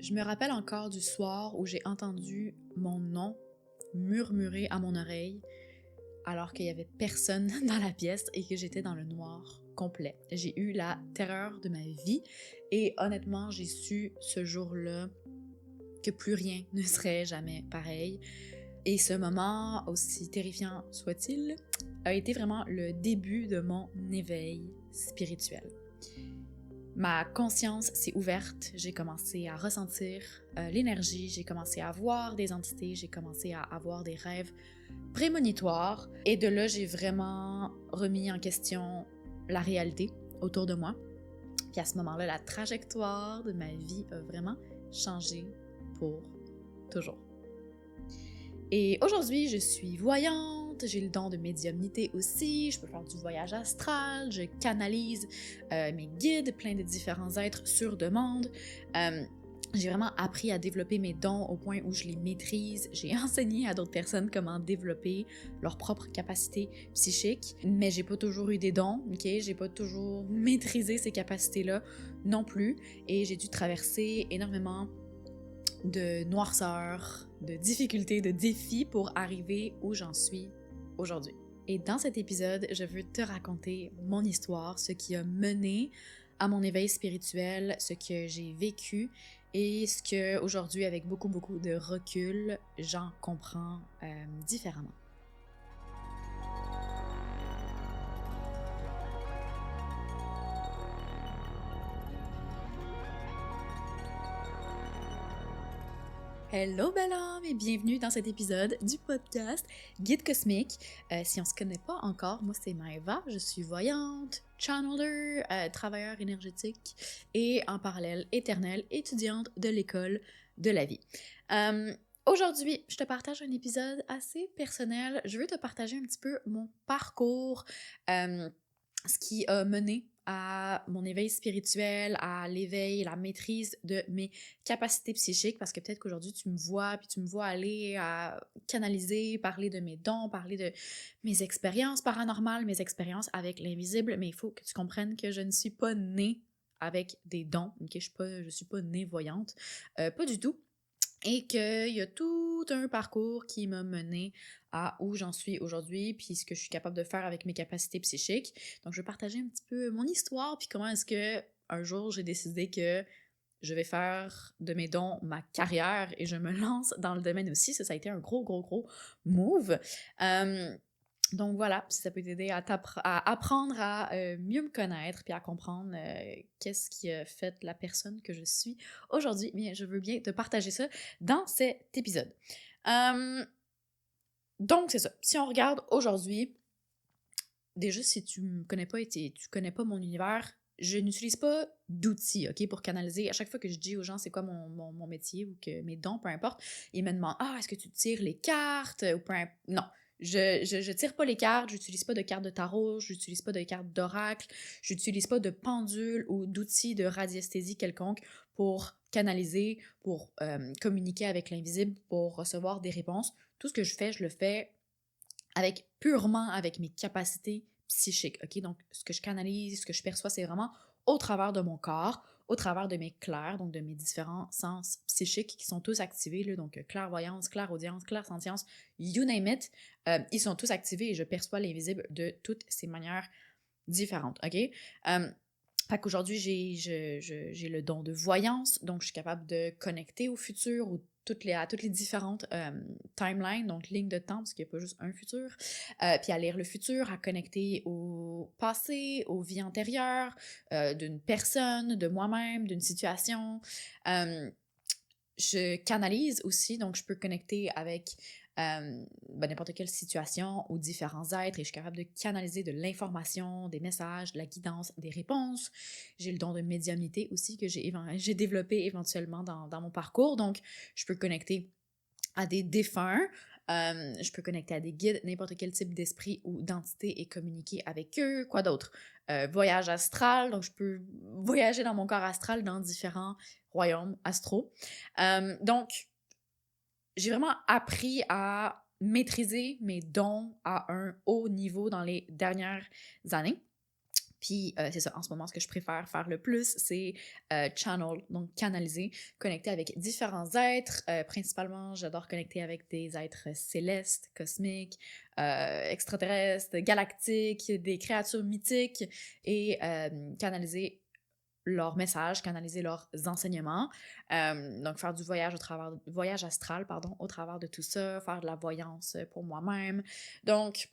Je me rappelle encore du soir où j'ai entendu mon nom murmurer à mon oreille alors qu'il y avait personne dans la pièce et que j'étais dans le noir complet. J'ai eu la terreur de ma vie et honnêtement, j'ai su ce jour-là que plus rien ne serait jamais pareil. Et ce moment, aussi terrifiant soit-il, a été vraiment le début de mon éveil spirituel. Ma conscience s'est ouverte, j'ai commencé à ressentir l'énergie, j'ai commencé à voir des entités, j'ai commencé à avoir des rêves prémonitoires. Et de là, j'ai vraiment remis en question la réalité autour de moi. Puis à ce moment-là, la trajectoire de ma vie a vraiment changé pour toujours. Et aujourd'hui, je suis voyante, j'ai le don de médiumnité aussi, je peux faire du voyage astral, je canalise mes guides, plein de différents êtres sur demande. J'ai vraiment appris à développer mes dons au point où je les maîtrise. J'ai enseigné à d'autres personnes comment développer leurs propres capacités psychiques, mais j'ai pas toujours eu des dons, ok? J'ai pas toujours maîtrisé ces capacités-là non plus, et j'ai dû traverser énormément de noirceur, de difficultés, de défis pour arriver où j'en suis aujourd'hui. Et dans cet épisode, je veux te raconter mon histoire, ce qui a mené à mon éveil spirituel, ce que j'ai vécu et ce que aujourd'hui, avec beaucoup de recul, j'en comprends différemment. Hello bel homme et bienvenue dans cet épisode du podcast Guide Cosmique. Si on se connaît pas encore, moi c'est Maëva, je suis voyante, channeler, travailleur énergétique et en parallèle éternelle étudiante de l'école de la vie. Aujourd'hui, je te partage un épisode assez personnel. Je veux te partager un petit peu mon parcours, ce qui a mené à mon éveil spirituel, à l'éveil, la maîtrise de mes capacités psychiques, parce que peut-être qu'aujourd'hui tu me vois, puis tu me vois aller à canaliser, parler de mes dons, parler de mes expériences paranormales, mes expériences avec l'invisible, mais il faut que tu comprennes que je ne suis pas née avec des dons, ok? Je suis pas née voyante, pas du tout. Et qu'il y a tout un parcours qui m'a mené à où j'en suis aujourd'hui, puis ce que je suis capable de faire avec mes capacités psychiques. Donc, je vais partager un petit peu mon histoire, puis comment est-ce que un jour j'ai décidé que je vais faire de mes dons ma carrière et je me lance dans le domaine aussi. Ça a été un gros move. Donc voilà, si ça peut t'aider à apprendre à mieux me connaître puis à comprendre qu'est-ce qui a fait la personne que je suis aujourd'hui, bien, je veux bien te partager ça dans cet épisode. Donc c'est ça. Si on regarde aujourd'hui, déjà si tu me connais pas et tu connais pas mon univers, je n'utilise pas d'outils, ok, pour canaliser. À chaque fois que je dis aux gens c'est quoi mon métier ou que mes dons, peu importe, ils me demandent est-ce que tu tires les cartes ou peu importe. Non. Je tire pas les cartes, j'utilise pas de cartes de tarot, j'utilise pas de cartes d'oracle, j'utilise pas de pendule ou d'outils de radiesthésie quelconque pour canaliser, pour communiquer avec l'invisible, pour recevoir des réponses. Tout ce que je fais, je le fais purement avec mes capacités psychiques, ok? Donc, ce que je canalise, ce que je perçois, c'est vraiment au travers de mon corps, au travers de mes clairs, donc de mes différents sens psychiques qui sont tous activés, là, donc clairvoyance, clairaudience, clairsentience, you name it, ils sont tous activés et je perçois l'invisible de toutes ces manières différentes, ok? Fait qu'aujourd'hui, j'ai le don de voyance, donc je suis capable de connecter au futur ou à toutes les différentes timelines, donc lignes de temps, parce qu'il n'y a pas juste un futur, puis à lire le futur, à connecter au passé, aux vies antérieures, d'une personne, de moi-même, d'une situation. Je canalise aussi, donc je peux connecter avec n'importe quelle situation ou différents êtres et je suis capable de canaliser de l'information, des messages, de la guidance, des réponses. J'ai le don de médiumnité aussi que j'ai développé éventuellement dans mon parcours, donc je peux connecter à des défunts, je peux connecter à des guides, n'importe quel type d'esprit ou d'entité et communiquer avec eux. Quoi d'autre? Voyage astral, donc je peux voyager dans mon corps astral dans différents royaumes astraux. Donc, j'ai vraiment appris à maîtriser mes dons à un haut niveau dans les dernières années. Puis c'est ça, en ce moment, ce que je préfère faire le plus, c'est channel, donc canaliser, connecter avec différents êtres. Principalement, j'adore connecter avec des êtres célestes, cosmiques, extraterrestres, galactiques, des créatures mythiques et canaliser leurs messages, canaliser leurs enseignements. Donc, faire du voyage astral, pardon, au travers de tout ça, faire de la voyance pour moi-même. Donc,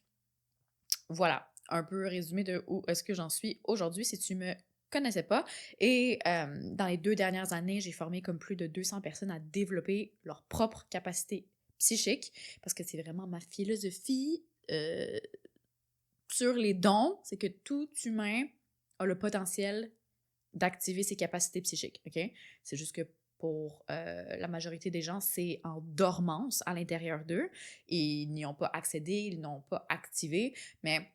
voilà, un peu résumé de où est-ce que j'en suis aujourd'hui si tu me connaissais pas. Et dans les 2 dernières années, j'ai formé comme plus de 200 personnes à développer leur propre capacité psychique parce que c'est vraiment ma philosophie sur les dons, c'est que tout humain a le potentiel d'activer ses capacités psychiques, OK? C'est juste que pour la majorité des gens, c'est en dormance à l'intérieur d'eux. Ils n'y ont pas accédé, ils n'ont pas activé, mais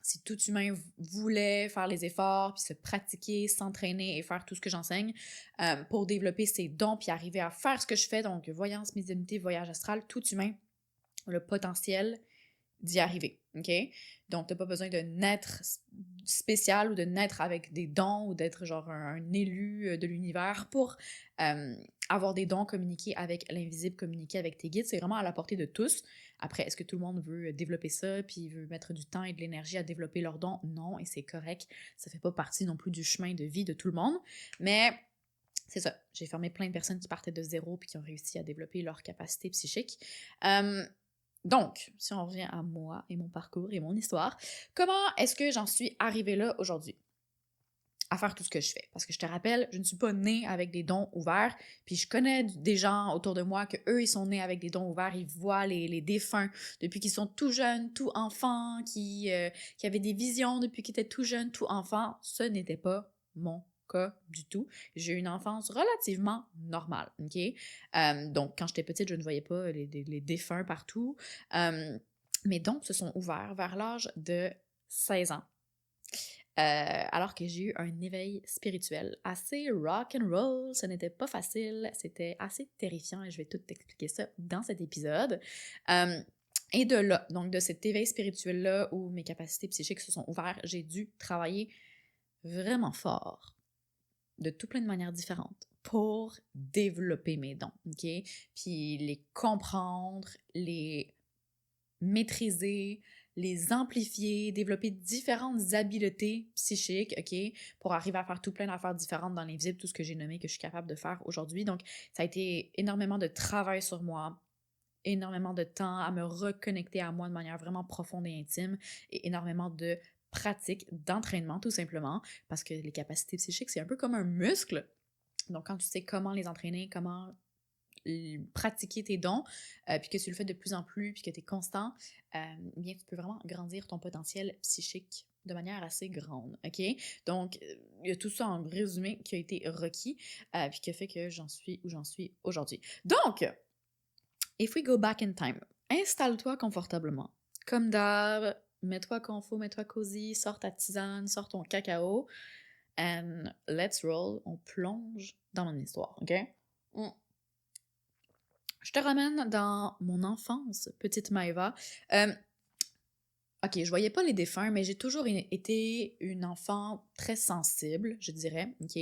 si tout humain voulait faire les efforts, puis se pratiquer, s'entraîner et faire tout ce que j'enseigne pour développer ses dons, puis arriver à faire ce que je fais, donc voyance, médiumnité, voyage astral, tout humain a le potentiel d'y arriver, OK? Donc, t'as pas besoin de naître spécial ou de naître avec des dons ou d'être genre un élu de l'univers pour avoir des dons, communiquer avec l'invisible, communiquer avec tes guides. C'est vraiment à la portée de tous. Après, est-ce que tout le monde veut développer ça puis veut mettre du temps et de l'énergie à développer leurs dons? Non, et c'est correct. Ça fait pas partie non plus du chemin de vie de tout le monde. Mais c'est ça. J'ai formé plein de personnes qui partaient de zéro puis qui ont réussi à développer leur capacité psychique. Donc, si on revient à moi et mon parcours et mon histoire, comment est-ce que j'en suis arrivée là aujourd'hui à faire tout ce que je fais? Parce que je te rappelle, je ne suis pas née avec des dons ouverts, puis je connais des gens autour de moi que eux ils sont nés avec des dons ouverts, ils voient les défunts depuis qu'ils sont tout jeunes, tout enfants, qui avaient des visions depuis qu'ils étaient tout jeunes, tout enfants. Ce n'était pas mon cas du tout. J'ai eu une enfance relativement normale, OK? Donc, quand j'étais petite, je ne voyais pas les défunts partout. Mes dons se sont ouverts vers l'âge de 16 ans. Alors que j'ai eu un éveil spirituel assez rock and roll, ce n'était pas facile, c'était assez terrifiant et je vais tout t'expliquer ça dans cet épisode. Et de là, donc de cet éveil spirituel-là où mes capacités psychiques se sont ouvertes, j'ai dû travailler vraiment fort de tout plein de manières différentes pour développer mes dons, OK? Puis les comprendre, les maîtriser, les amplifier, développer différentes habiletés psychiques, OK? Pour arriver à faire tout plein d'affaires différentes dans l'invisible, tout ce que j'ai nommé que je suis capable de faire aujourd'hui. Donc, ça a été énormément de travail sur moi, énormément de temps à me reconnecter à moi de manière vraiment profonde et intime et énormément de pratique, d'entraînement tout simplement, parce que les capacités psychiques, c'est un peu comme un muscle. Donc, quand tu sais comment les entraîner, comment pratiquer tes dons, puis que tu le fais de plus en plus, puis que tu es constant, bien, tu peux vraiment grandir ton potentiel psychique de manière assez grande, OK? Donc, il y a tout ça en résumé qui a été requis, puis qui a fait que j'en suis où j'en suis aujourd'hui. Donc, if we go back in time, installe-toi confortablement. Comme d'hab, mets-toi confort, mets-toi cosy, sors ta tisane, sors ton cacao, and let's roll, on plonge dans mon histoire, OK? Je te ramène dans mon enfance, petite Maëva. OK, je voyais pas les défunts, mais j'ai toujours été une enfant très sensible, je dirais, OK?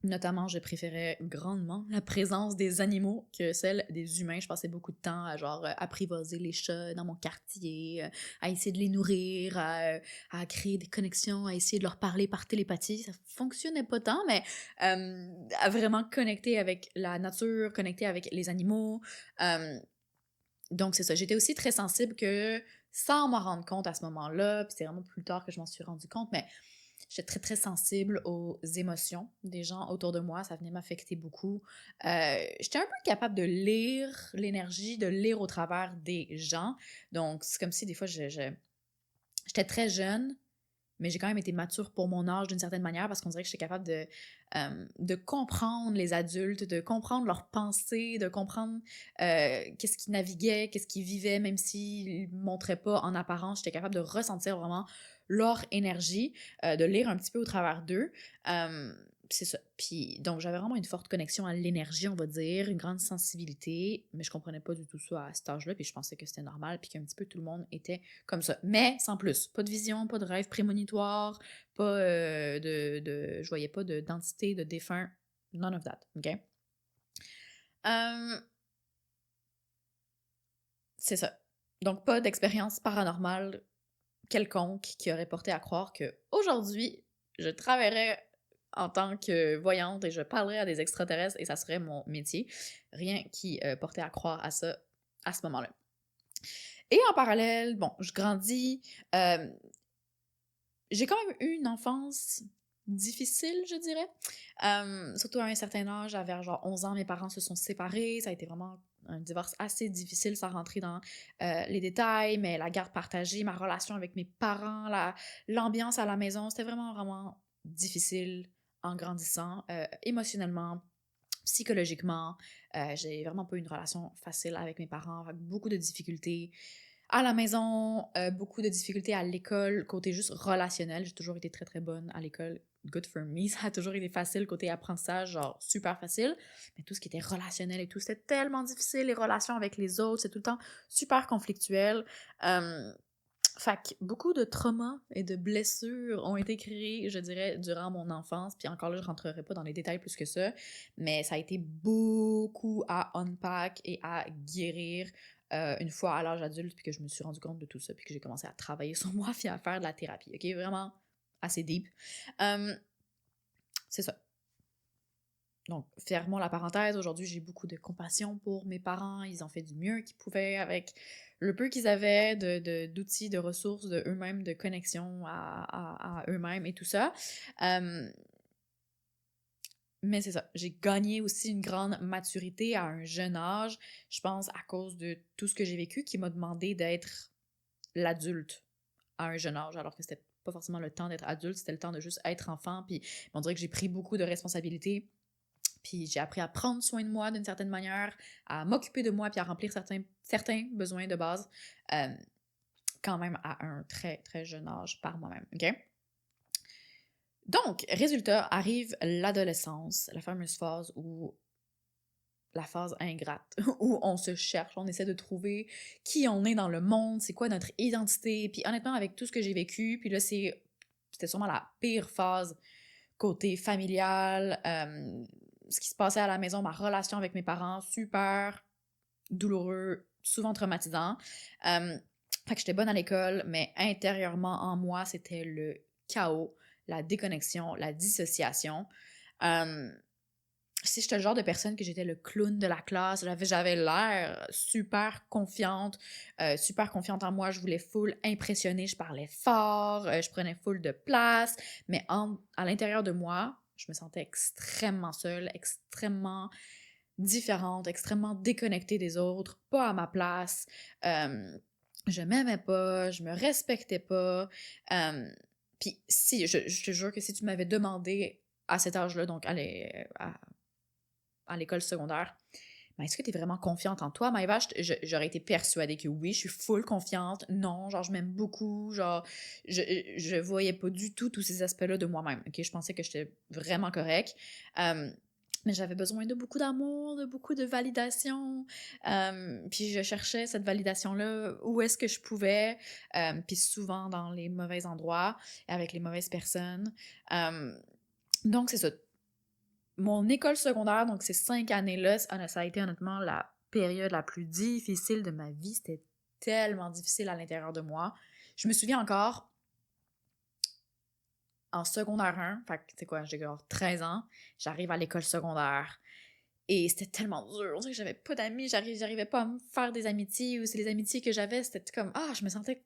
Notamment, je préférais grandement la présence des animaux que celle des humains. Je passais beaucoup de temps à genre apprivoiser les chats dans mon quartier, à essayer de les nourrir, à créer des connexions, à essayer de leur parler par télépathie. Ça fonctionnait pas tant, mais à vraiment connecter avec la nature, connecter avec les animaux. Donc, c'est ça. J'étais aussi très sensible que, sans m'en rendre compte à ce moment-là, puis c'est vraiment plus tard que je m'en suis rendu compte, mais j'étais très, très sensible aux émotions des gens autour de moi. Ça venait m'affecter beaucoup. J'étais un peu capable de lire l'énergie, de lire au travers des gens. Donc, c'est comme si des fois, j'étais très jeune, mais j'ai quand même été mature pour mon âge d'une certaine manière parce qu'on dirait que j'étais capable de comprendre les adultes, de comprendre leurs pensées, de comprendre qu'est-ce qu'ils naviguaient, qu'est-ce qu'ils vivaient, même s'ils ne montraient pas en apparence. J'étais capable de ressentir vraiment leur énergie, de lire un petit peu au travers d'eux. c'est ça. Puis, donc, j'avais vraiment une forte connexion à l'énergie, on va dire, une grande sensibilité, mais je comprenais pas du tout ça à cet âge-là, puis je pensais que c'était normal, puis qu'un petit peu tout le monde était comme ça. Mais sans plus. Pas de vision, pas de rêve prémonitoire, pas je voyais pas d'entité, de défunt, none of that, OK? Euh, c'est ça. Donc, pas d'expérience paranormale quelconque qui aurait porté à croire que aujourd'hui, je travaillerais en tant que voyante et je parlerais à des extraterrestres et ça serait mon métier. Rien qui portait à croire à ça à ce moment-là. Et en parallèle, bon, je grandis. J'ai quand même eu une enfance difficile, je dirais. Surtout à un certain âge, vers genre 11 ans, mes parents se sont séparés. Ça a été vraiment un divorce assez difficile sans rentrer dans les détails, mais la garde partagée, ma relation avec mes parents, l'ambiance à la maison, c'était vraiment, vraiment difficile en grandissant, émotionnellement, psychologiquement. J'ai vraiment pas eu une relation facile avec mes parents, avec beaucoup de difficultés. À la maison, beaucoup de difficultés à l'école, côté juste relationnel. J'ai toujours été très, très bonne à l'école. Good for me. Ça a toujours été facile, côté apprentissage, genre super facile. Mais tout ce qui était relationnel et tout, c'était tellement difficile. Les relations avec les autres, c'est tout le temps super conflictuel. Fait que beaucoup de traumas et de blessures ont été créés, je dirais, durant mon enfance. Puis encore là, je rentrerai pas dans les détails plus que ça. Mais ça a été beaucoup à unpack et à guérir une fois à l'âge adulte, puis que je me suis rendu compte de tout ça, puis que j'ai commencé à travailler sur moi, puis à faire de la thérapie, OK? Vraiment assez deep. C'est ça. Donc, fermons la parenthèse. Aujourd'hui, j'ai beaucoup de compassion pour mes parents. Ils ont fait du mieux qu'ils pouvaient avec le peu qu'ils avaient d'outils, de ressources, de eux-mêmes, de connexion à eux-mêmes et tout ça. Mais c'est ça, j'ai gagné aussi une grande maturité à un jeune âge, je pense à cause de tout ce que j'ai vécu qui m'a demandé d'être l'adulte à un jeune âge, alors que c'était pas forcément le temps d'être adulte, c'était le temps de juste être enfant, puis on dirait que j'ai pris beaucoup de responsabilités, puis j'ai appris à prendre soin de moi d'une certaine manière, à m'occuper de moi, puis à remplir certains besoins de base, quand même à un très, très jeune âge par moi-même, OK? Donc, résultat, arrive l'adolescence, la fameuse phase où la phase ingrate, où on se cherche, on essaie de trouver qui on est dans le monde, c'est quoi notre identité, puis honnêtement, avec tout ce que j'ai vécu, puis là, c'était sûrement la pire phase côté familial, ce qui se passait à la maison, ma relation avec mes parents, super douloureux, souvent traumatisant. Fait que j'étais bonne à l'école, mais intérieurement en moi, c'était le chaos, la déconnexion, la dissociation. Si j'étais le genre de personne que j'étais le clown de la classe, j'avais l'air super confiante en moi, je voulais full impressionner, je parlais fort, je prenais full de place, mais à l'intérieur de moi, je me sentais extrêmement seule, extrêmement différente, extrêmement déconnectée des autres, pas à ma place. Je m'aimais pas, je me respectais pas. Puis si, je te jure que si tu m'avais demandé à cet âge-là, donc à l'école secondaire, mais est-ce que tu es vraiment confiante en toi, Maëva? J'aurais été persuadée que oui, je suis full confiante. Non, genre, je m'aime beaucoup. Genre, je voyais pas du tout tous ces aspects-là de moi-même. OK? Je pensais que j'étais vraiment correcte. Mais j'avais besoin de beaucoup d'amour, de beaucoup de validation. Puis je cherchais cette validation-là où est-ce que je pouvais. Puis souvent dans les mauvais endroits, avec les mauvaises personnes. Donc, c'est ça. Mon école secondaire, donc ces 5 années-là, ça a été honnêtement la période la plus difficile de ma vie. C'était tellement difficile à l'intérieur de moi. Je me souviens encore, en secondaire 1, fait que c'est quoi, j'ai genre 13 ans, j'arrive à l'école secondaire et c'était tellement dur. On dirait que j'avais pas d'amis, j'arrivais pas à me faire des amitiés ou c'est les amitiés que j'avais, c'était comme, je me sentais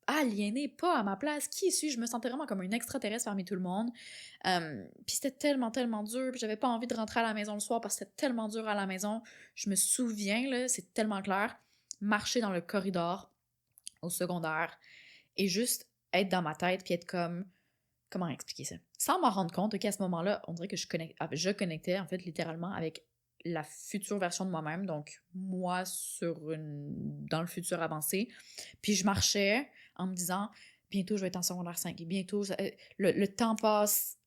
aliénée, pas à ma place. Qui suis-je? Je me sentais vraiment comme une extraterrestre parmi tout le monde. Puis c'était tellement, tellement dur. Puis j'avais pas envie de rentrer à la maison le soir parce que c'était tellement dur à la maison. Je me souviens, là, c'est tellement clair, marcher dans le corridor au secondaire et juste être dans ma tête puis être comme... Comment expliquer ça? Sans m'en rendre compte, qu'à ce moment-là, on dirait que je connectais, en fait, littéralement avec la future version de moi-même, donc moi dans le futur avancé. Puis je marchais en me disant, bientôt je vais être en secondaire 5, et bientôt, le temps passe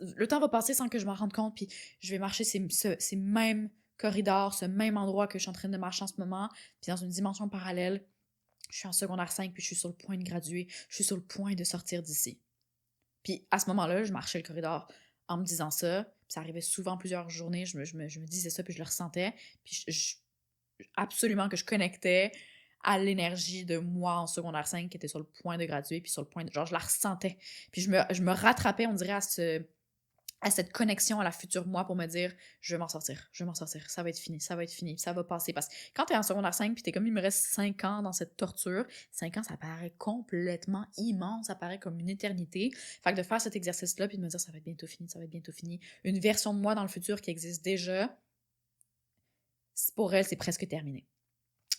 le temps va passer sans que je m'en rende compte, puis je vais marcher ces mêmes corridors, ce même endroit que je suis en train de marcher en ce moment, puis dans une dimension parallèle, je suis en secondaire 5, puis je suis sur le point de graduer, je suis sur le point de sortir d'ici. Puis à ce moment-là, je marchais le corridor en me disant ça, puis ça arrivait souvent plusieurs journées, je me disais ça, puis je le ressentais, puis absolument que je connectais à l'énergie de moi en secondaire 5 qui était sur le point de graduer, puis sur le point de... Genre, je la ressentais. Puis je me rattrapais, on dirait, à cette connexion à la future moi pour me dire je vais m'en sortir, ça va être fini, ça va passer. Parce que quand t'es en secondaire 5 puis t'es comme il me reste 5 ans dans cette torture, 5 ans ça paraît complètement immense, ça paraît comme une éternité. Fait que de faire cet exercice-là puis de me dire ça va être bientôt fini, ça va être bientôt fini, une version de moi dans le futur qui existe déjà, pour elle c'est presque terminé.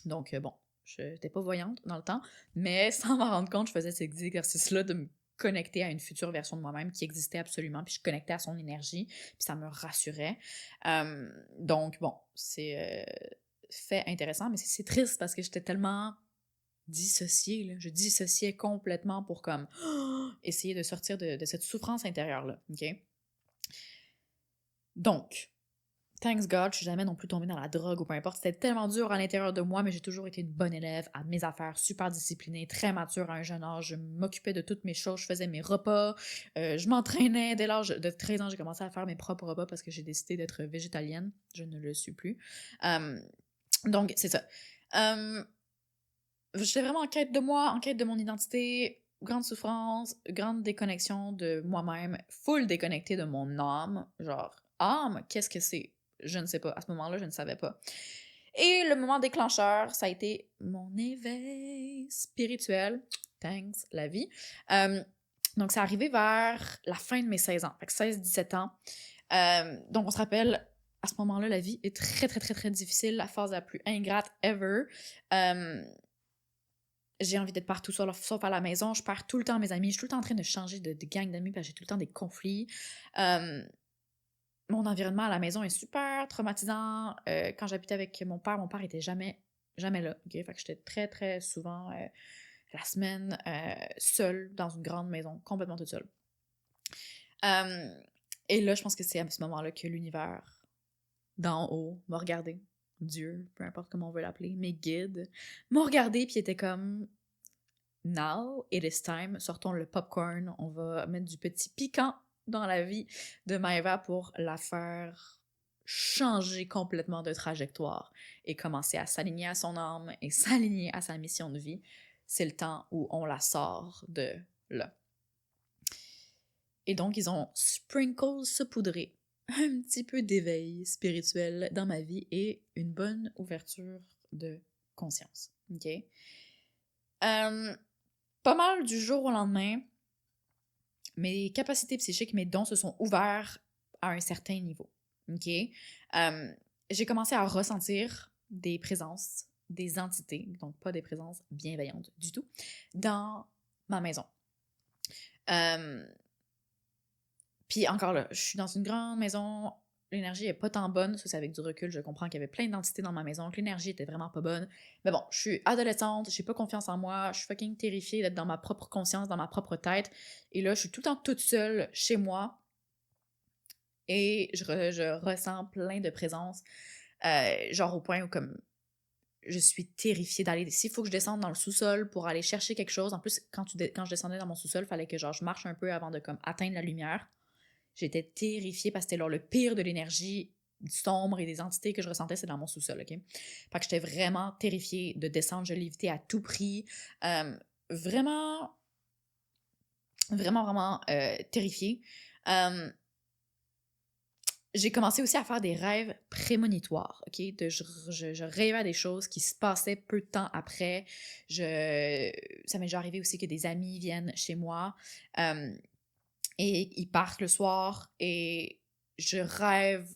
Donc bon, je n'étais pas voyante dans le temps, mais sans m'en rendre compte, je faisais cet exercice-là de me connecter à une future version de moi-même qui existait absolument, puis je connectais à son énergie, puis ça me rassurait. Donc bon, c'est fait intéressant, mais c'est triste parce que j'étais tellement dissociée, là. Je dissociais complètement pour comme essayer de sortir de cette souffrance intérieure-là, ok? Donc, thanks God, je suis jamais non plus tombée dans la drogue ou peu importe. C'était tellement dur à l'intérieur de moi, mais j'ai toujours été une bonne élève à mes affaires, super disciplinée, très mature à un jeune âge. Je m'occupais de toutes mes choses, je faisais mes repas, je m'entraînais. Dès l'âge de 13 ans, j'ai commencé à faire mes propres repas parce que j'ai décidé d'être végétalienne. Je ne le suis plus. Donc, c'est ça. J'étais vraiment en quête de moi, en quête de mon identité. Grande souffrance, grande déconnexion de moi-même, full déconnectée de mon âme. Genre, âme, qu'est-ce que c'est? Je ne sais pas. À ce moment-là, je ne savais pas. Et le moment déclencheur, ça a été mon éveil spirituel. Thanks, la vie. Donc, c'est arrivé vers la fin de mes 16 ans. Fait que 16-17 ans. Donc, on se rappelle, à ce moment-là, la vie est très, très, très, très difficile. La phase la plus ingrate ever. J'ai envie d'être partout sauf à la maison. Je perds tout le temps mes amis. Je suis tout le temps en train de changer de gang d'amis parce que j'ai tout le temps des conflits. Mon environnement à la maison est super traumatisant. Quand j'habitais avec mon père était jamais là. Okay? Fait que j'étais très, très souvent la semaine seule dans une grande maison, complètement toute seule. Et là, je pense que c'est à ce moment-là que l'univers d'en haut m'a regardé. Dieu, peu importe comment on veut l'appeler, mes guides m'ont regardé puis était comme now it is time, sortons le popcorn, on va mettre du petit piquant dans la vie de Maëva pour la faire changer complètement de trajectoire et commencer à s'aligner à son âme et s'aligner à sa mission de vie. C'est le temps où on la sort de là. Et donc, ils ont saupoudré un petit peu d'éveil spirituel dans ma vie et une bonne ouverture de conscience. OK? Pas mal du jour au lendemain, mes capacités psychiques, mes dons se sont ouverts à un certain niveau. OK? J'ai commencé à ressentir des présences, des entités, donc pas des présences bienveillantes du tout, dans ma maison. Puis encore là, je suis dans une grande maison, l'énergie est pas tant bonne, ça c'est avec du recul, je comprends qu'il y avait plein d'entités dans ma maison, que l'énergie était vraiment pas bonne. Mais bon, je suis adolescente, j'ai pas confiance en moi, je suis fucking terrifiée d'être dans ma propre conscience, dans ma propre tête. Et là, je suis tout le temps toute seule chez moi et je ressens plein de présences, genre au point où comme je suis terrifiée d'aller... S'il faut que je descende dans le sous-sol pour aller chercher quelque chose, en plus, quand je descendais dans mon sous-sol, il fallait que genre je marche un peu avant de comme atteindre la lumière. J'étais terrifiée parce que c'était le pire de l'énergie sombre et des entités que je ressentais, c'est dans mon sous-sol, OK? Fait que j'étais vraiment terrifiée de descendre, je l'évitais à tout prix. Vraiment, vraiment, vraiment terrifiée. J'ai commencé aussi à faire des rêves prémonitoires, OK? Je rêvais à des choses qui se passaient peu de temps après. Ça m'est déjà arrivé aussi que des amis viennent chez moi. Et ils partent le soir et je rêve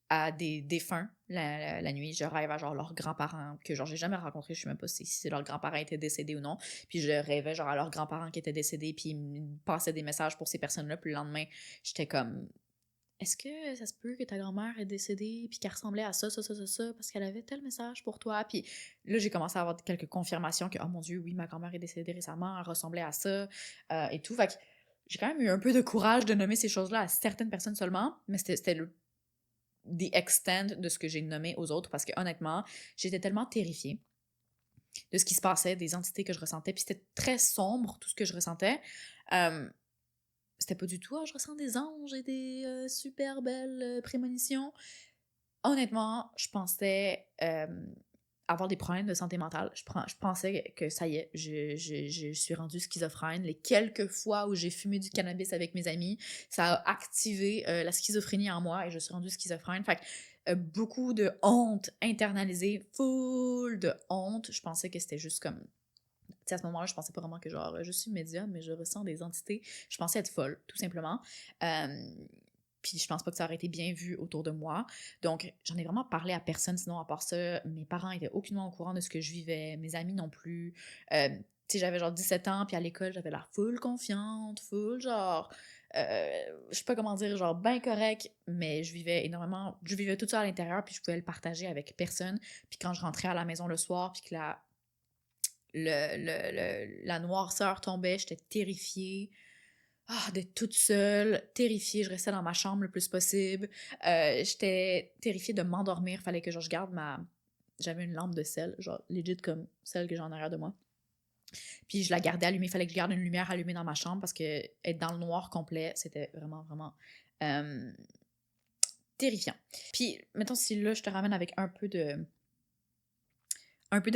à des défunts la nuit. Je rêve à genre leurs grands-parents que genre j'ai jamais rencontrés. Je sais même pas si leurs grands-parents étaient décédés ou non. Puis je rêvais genre à leurs grands-parents qui étaient décédés puis ils me passaient des messages pour ces personnes-là. Puis le lendemain, j'étais comme... Est-ce que ça se peut que ta grand-mère est décédée puis qu'elle ressemblait à ça, parce qu'elle avait tel message pour toi? Puis là, j'ai commencé à avoir quelques confirmations que, oh mon Dieu, oui, ma grand-mère est décédée récemment, elle ressemblait à ça et tout. Fait que j'ai quand même eu un peu de courage de nommer ces choses-là à certaines personnes seulement, mais c'était the extent de ce que j'ai nommé aux autres parce que honnêtement, j'étais tellement terrifiée de ce qui se passait, des entités que je ressentais, puis c'était très sombre tout ce que je ressentais. Euh, C'était pas du tout, je ressens des anges et des super belles prémonitions. Honnêtement, je pensais avoir des problèmes de santé mentale. Je pensais que ça y est, je suis rendue schizophrène. Les quelques fois où j'ai fumé du cannabis avec mes amis, ça a activé la schizophrénie en moi et je suis rendue schizophrène. Fait que beaucoup de honte internalisée, full de honte. Je pensais que c'était juste comme... Tu sais, à ce moment-là, je pensais pas vraiment que genre, je suis médium, mais je ressens des entités. Je pensais être folle, tout simplement. Puis je pense pas que ça aurait été bien vu autour de moi. Donc, j'en ai vraiment parlé à personne, sinon à part ça, mes parents étaient aucunement au courant de ce que je vivais, mes amis non plus. Tu sais, j'avais genre 17 ans, puis à l'école, j'avais l'air full confiante, full genre... je sais pas comment dire, genre bien correct, mais je vivais tout ça à l'intérieur, puis je pouvais le partager avec personne. Puis quand je rentrais à la maison le soir, puis que la noirceur tombait, j'étais terrifiée. D'être toute seule, terrifiée, je restais dans ma chambre le plus possible. J'étais terrifiée de m'endormir, fallait que genre, je garde ma... J'avais une lampe de sel, genre legit comme celle que j'ai en arrière de moi. Puis je la gardais allumée, fallait que je garde une lumière allumée dans ma chambre parce que être dans le noir complet, c'était vraiment, vraiment euh, terrifiant. Puis, mettons, si là, je te ramène avec un peu de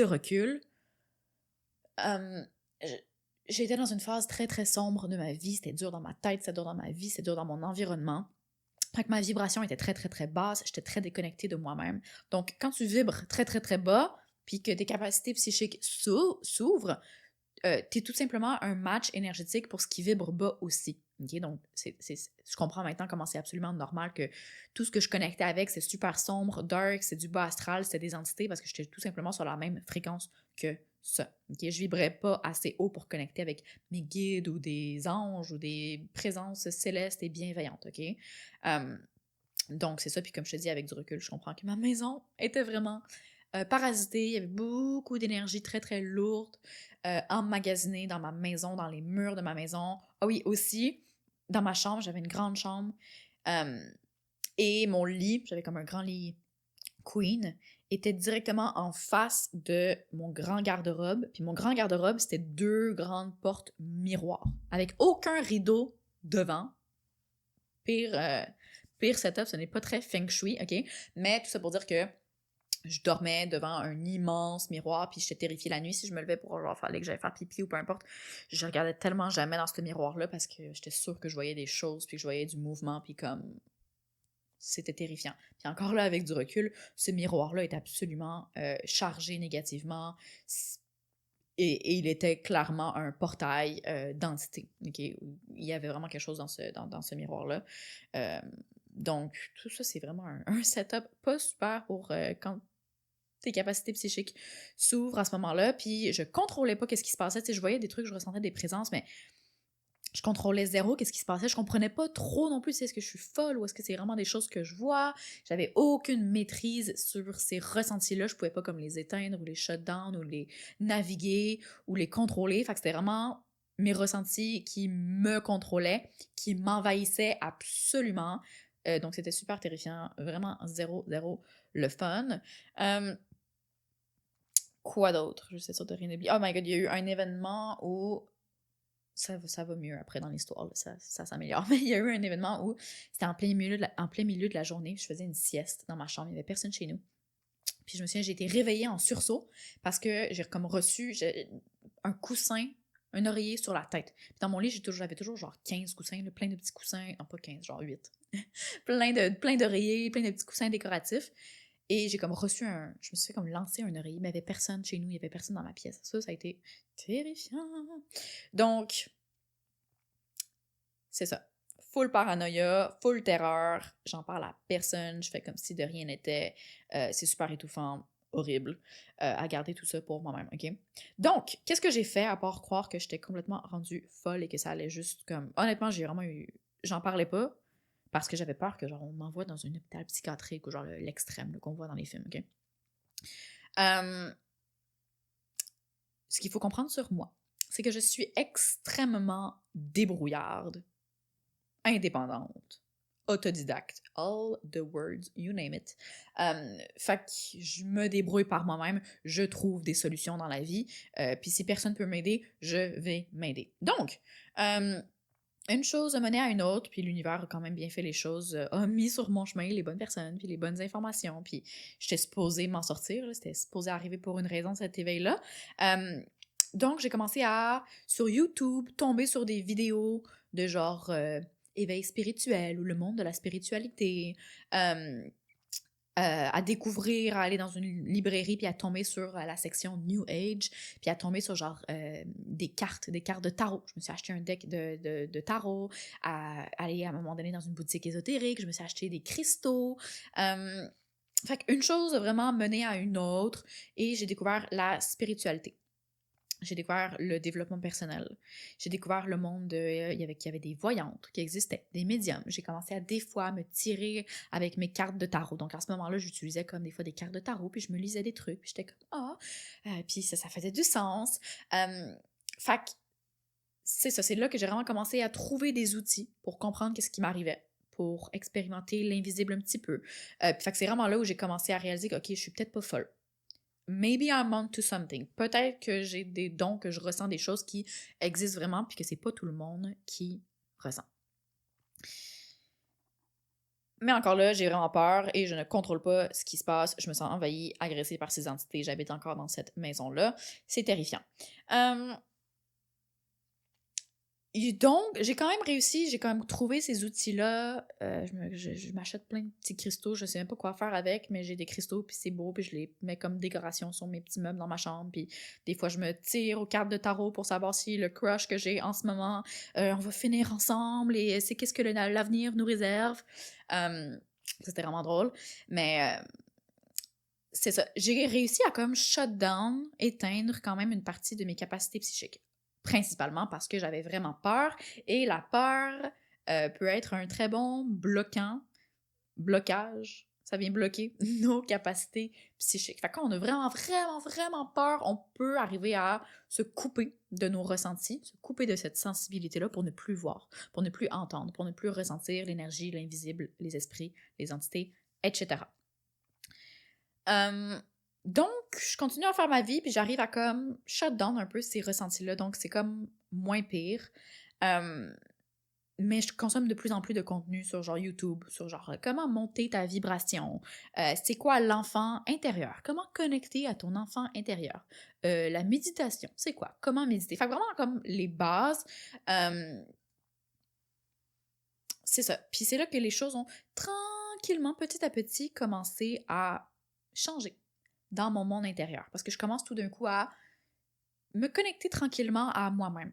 recul, euh, j'étais dans une phase très, très sombre de ma vie. C'était dur dans ma tête, c'était dur dans ma vie, c'était dur dans mon environnement. Fait que ma vibration était très, très, très basse. J'étais très déconnectée de moi-même. Donc, quand tu vibres très, très, très bas, puis que tes capacités psychiques s'ouvrent, t'es tout simplement un match énergétique pour ce qui vibre bas aussi. Okay? Donc, je comprends maintenant comment c'est absolument normal que tout ce que je connectais avec, c'est super sombre, dark, c'est du bas astral, c'est des entités parce que j'étais tout simplement sur la même fréquence que ça. Okay? Je vibrais pas assez haut pour connecter avec mes guides ou des anges ou des présences célestes et bienveillantes. OK? Donc, c'est ça. Puis comme je te dis, avec du recul, je comprends que ma maison était vraiment parasitée. Il y avait beaucoup d'énergie très, très lourde emmagasinée dans ma maison, dans les murs de ma maison. Ah oui, aussi, dans ma chambre, j'avais une grande chambre. Et mon lit, j'avais comme un grand lit queen, était directement en face de mon grand garde-robe. Puis mon grand garde-robe, c'était 2 grandes portes miroirs, avec aucun rideau devant. Pire setup, ce n'est pas très feng shui, OK? Mais tout ça pour dire que je dormais devant un immense miroir, puis j'étais terrifiée la nuit si je me levais pour genre fallait que j'aille faire pipi ou peu importe. Je regardais tellement jamais dans ce miroir-là parce que j'étais sûre que je voyais des choses, puis que je voyais du mouvement, puis comme c'était terrifiant. Puis encore là, avec du recul, ce miroir-là est absolument chargé négativement. Et il était clairement un portail d'entité. Okay? Il y avait vraiment quelque chose dans ce miroir-là. Donc, tout ça, c'est vraiment un setup pas super pour quand tes capacités psychiques s'ouvrent à ce moment-là. Puis, je contrôlais pas qu'est-ce qui se passait. Tu sais, je voyais des trucs, je ressentais des présences, mais je contrôlais zéro qu'est-ce qui se passait. Je comprenais pas trop non plus si est-ce que je suis folle ou est-ce que c'est vraiment des choses que je vois. J'avais aucune maîtrise sur ces ressentis-là. Je pouvais pas comme les éteindre ou les shut down ou les naviguer ou les contrôler. Fait que c'était vraiment mes ressentis qui me contrôlaient, qui m'envahissaient absolument. Donc c'était super terrifiant. Vraiment zéro, zéro le fun. Quoi d'autre? Je sais sûr de rien oublier. Oh my god, il y a eu un événement où ça va mieux après dans l'histoire, ça s'améliore. Mais il y a eu un événement où c'était en plein milieu de la journée, je faisais une sieste dans ma chambre, il n'y avait personne chez nous. Puis je me souviens, j'ai été réveillée en sursaut parce que j'ai comme reçu un coussin, un oreiller sur la tête. Puis dans mon lit, j'avais toujours genre 15 coussins, là, plein de petits coussins, non pas 15, genre 8. plein d'oreillers, plein de petits coussins décoratifs. Et j'ai comme je me suis fait comme lancer un oreiller, mais il n'y avait personne chez nous, il n'y avait personne dans ma pièce. Ça a été terrifiant. Donc, c'est ça. Full paranoïa, full terreur, j'en parle à personne, je fais comme si de rien n'était. C'est super étouffant, horrible, à garder tout ça pour moi-même, OK? Donc, qu'est-ce que j'ai fait à part croire que j'étais complètement rendue folle et que ça allait juste comme... Honnêtement, j'ai vraiment eu... J'en parlais pas parce que j'avais peur que genre on m'envoie dans un hôpital psychiatrique ou genre l'extrême qu'on voit dans les films, OK? Ce qu'il faut comprendre sur moi, c'est que je suis extrêmement débrouillarde, indépendante, autodidacte, all the words, you name it. Fait que je me débrouille par moi-même, je trouve des solutions dans la vie, puis si personne peut m'aider, je vais m'aider. Donc, une chose a mené à une autre, puis l'univers a quand même bien fait les choses, a mis sur mon chemin les bonnes personnes, puis les bonnes informations, puis j'étais supposée m'en sortir, là, c'était supposé arriver pour une raison, cet éveil-là. Donc, j'ai commencé à, sur YouTube, tomber sur des vidéos de genre éveil spirituel ou le monde de la spiritualité, à découvrir, à aller dans une librairie, puis à tomber sur la section New Age, puis à tomber sur genre des cartes de tarot. Je me suis acheté un deck de tarot, à aller à un moment donné dans une boutique ésotérique, je me suis acheté des cristaux. Fait qu'une chose a vraiment mené à une autre, et j'ai découvert la spiritualité. J'ai découvert le développement personnel. J'ai découvert le monde qu'il y avait des voyantes qui existaient, des médiums. J'ai commencé à des fois me tirer avec mes cartes de tarot. Donc à ce moment-là, j'utilisais comme des fois des cartes de tarot, puis je me lisais des trucs, puis j'étais comme ah, puis ça faisait du sens. Fait que c'est ça, c'est là que j'ai vraiment commencé à trouver des outils pour comprendre qu'est-ce qui m'arrivait, pour expérimenter l'invisible un petit peu. Fait que c'est vraiment là où j'ai commencé à réaliser que ok, je suis peut-être pas folle. Maybe I'm on to something. Peut-être que j'ai des dons, que je ressens des choses qui existent vraiment, puis que c'est pas tout le monde qui ressent. Mais encore là, j'ai vraiment peur et je ne contrôle pas ce qui se passe. Je me sens envahie, agressée par ces entités. J'habite encore dans cette maison-là. C'est terrifiant. Et donc, j'ai quand même réussi, j'ai quand même trouvé ces outils-là. Je m'achète plein de petits cristaux, je sais même pas quoi faire avec, mais j'ai des cristaux, puis c'est beau, puis je les mets comme décoration sur mes petits meubles dans ma chambre, puis des fois je me tire aux cartes de tarot pour savoir si le crush que j'ai en ce moment, on va finir ensemble, et c'est qu'est-ce que l'avenir nous réserve. C'était vraiment drôle, mais c'est ça. J'ai réussi à comme shut down, éteindre quand même une partie de mes capacités psychiques. Principalement parce que j'avais vraiment peur, et la peur peut être un très bon blocage. Ça vient bloquer nos capacités psychiques. Fait que quand on a vraiment, vraiment, vraiment peur, on peut arriver à se couper de nos ressentis, se couper de cette sensibilité-là pour ne plus voir, pour ne plus entendre, pour ne plus ressentir l'énergie, l'invisible, les esprits, les entités, etc. Donc, je continue à faire ma vie, puis j'arrive à comme shut down un peu ces ressentis-là, donc c'est comme moins pire. Mais je consomme de plus en plus de contenu sur genre YouTube, sur genre comment monter ta vibration, c'est quoi l'enfant intérieur, comment connecter à ton enfant intérieur, la méditation, c'est quoi, comment méditer. Fait que vraiment comme les bases, c'est ça. Puis c'est là que les choses ont tranquillement, petit à petit, commencé à changer dans mon monde intérieur. Parce que je commence tout d'un coup à me connecter tranquillement à moi-même.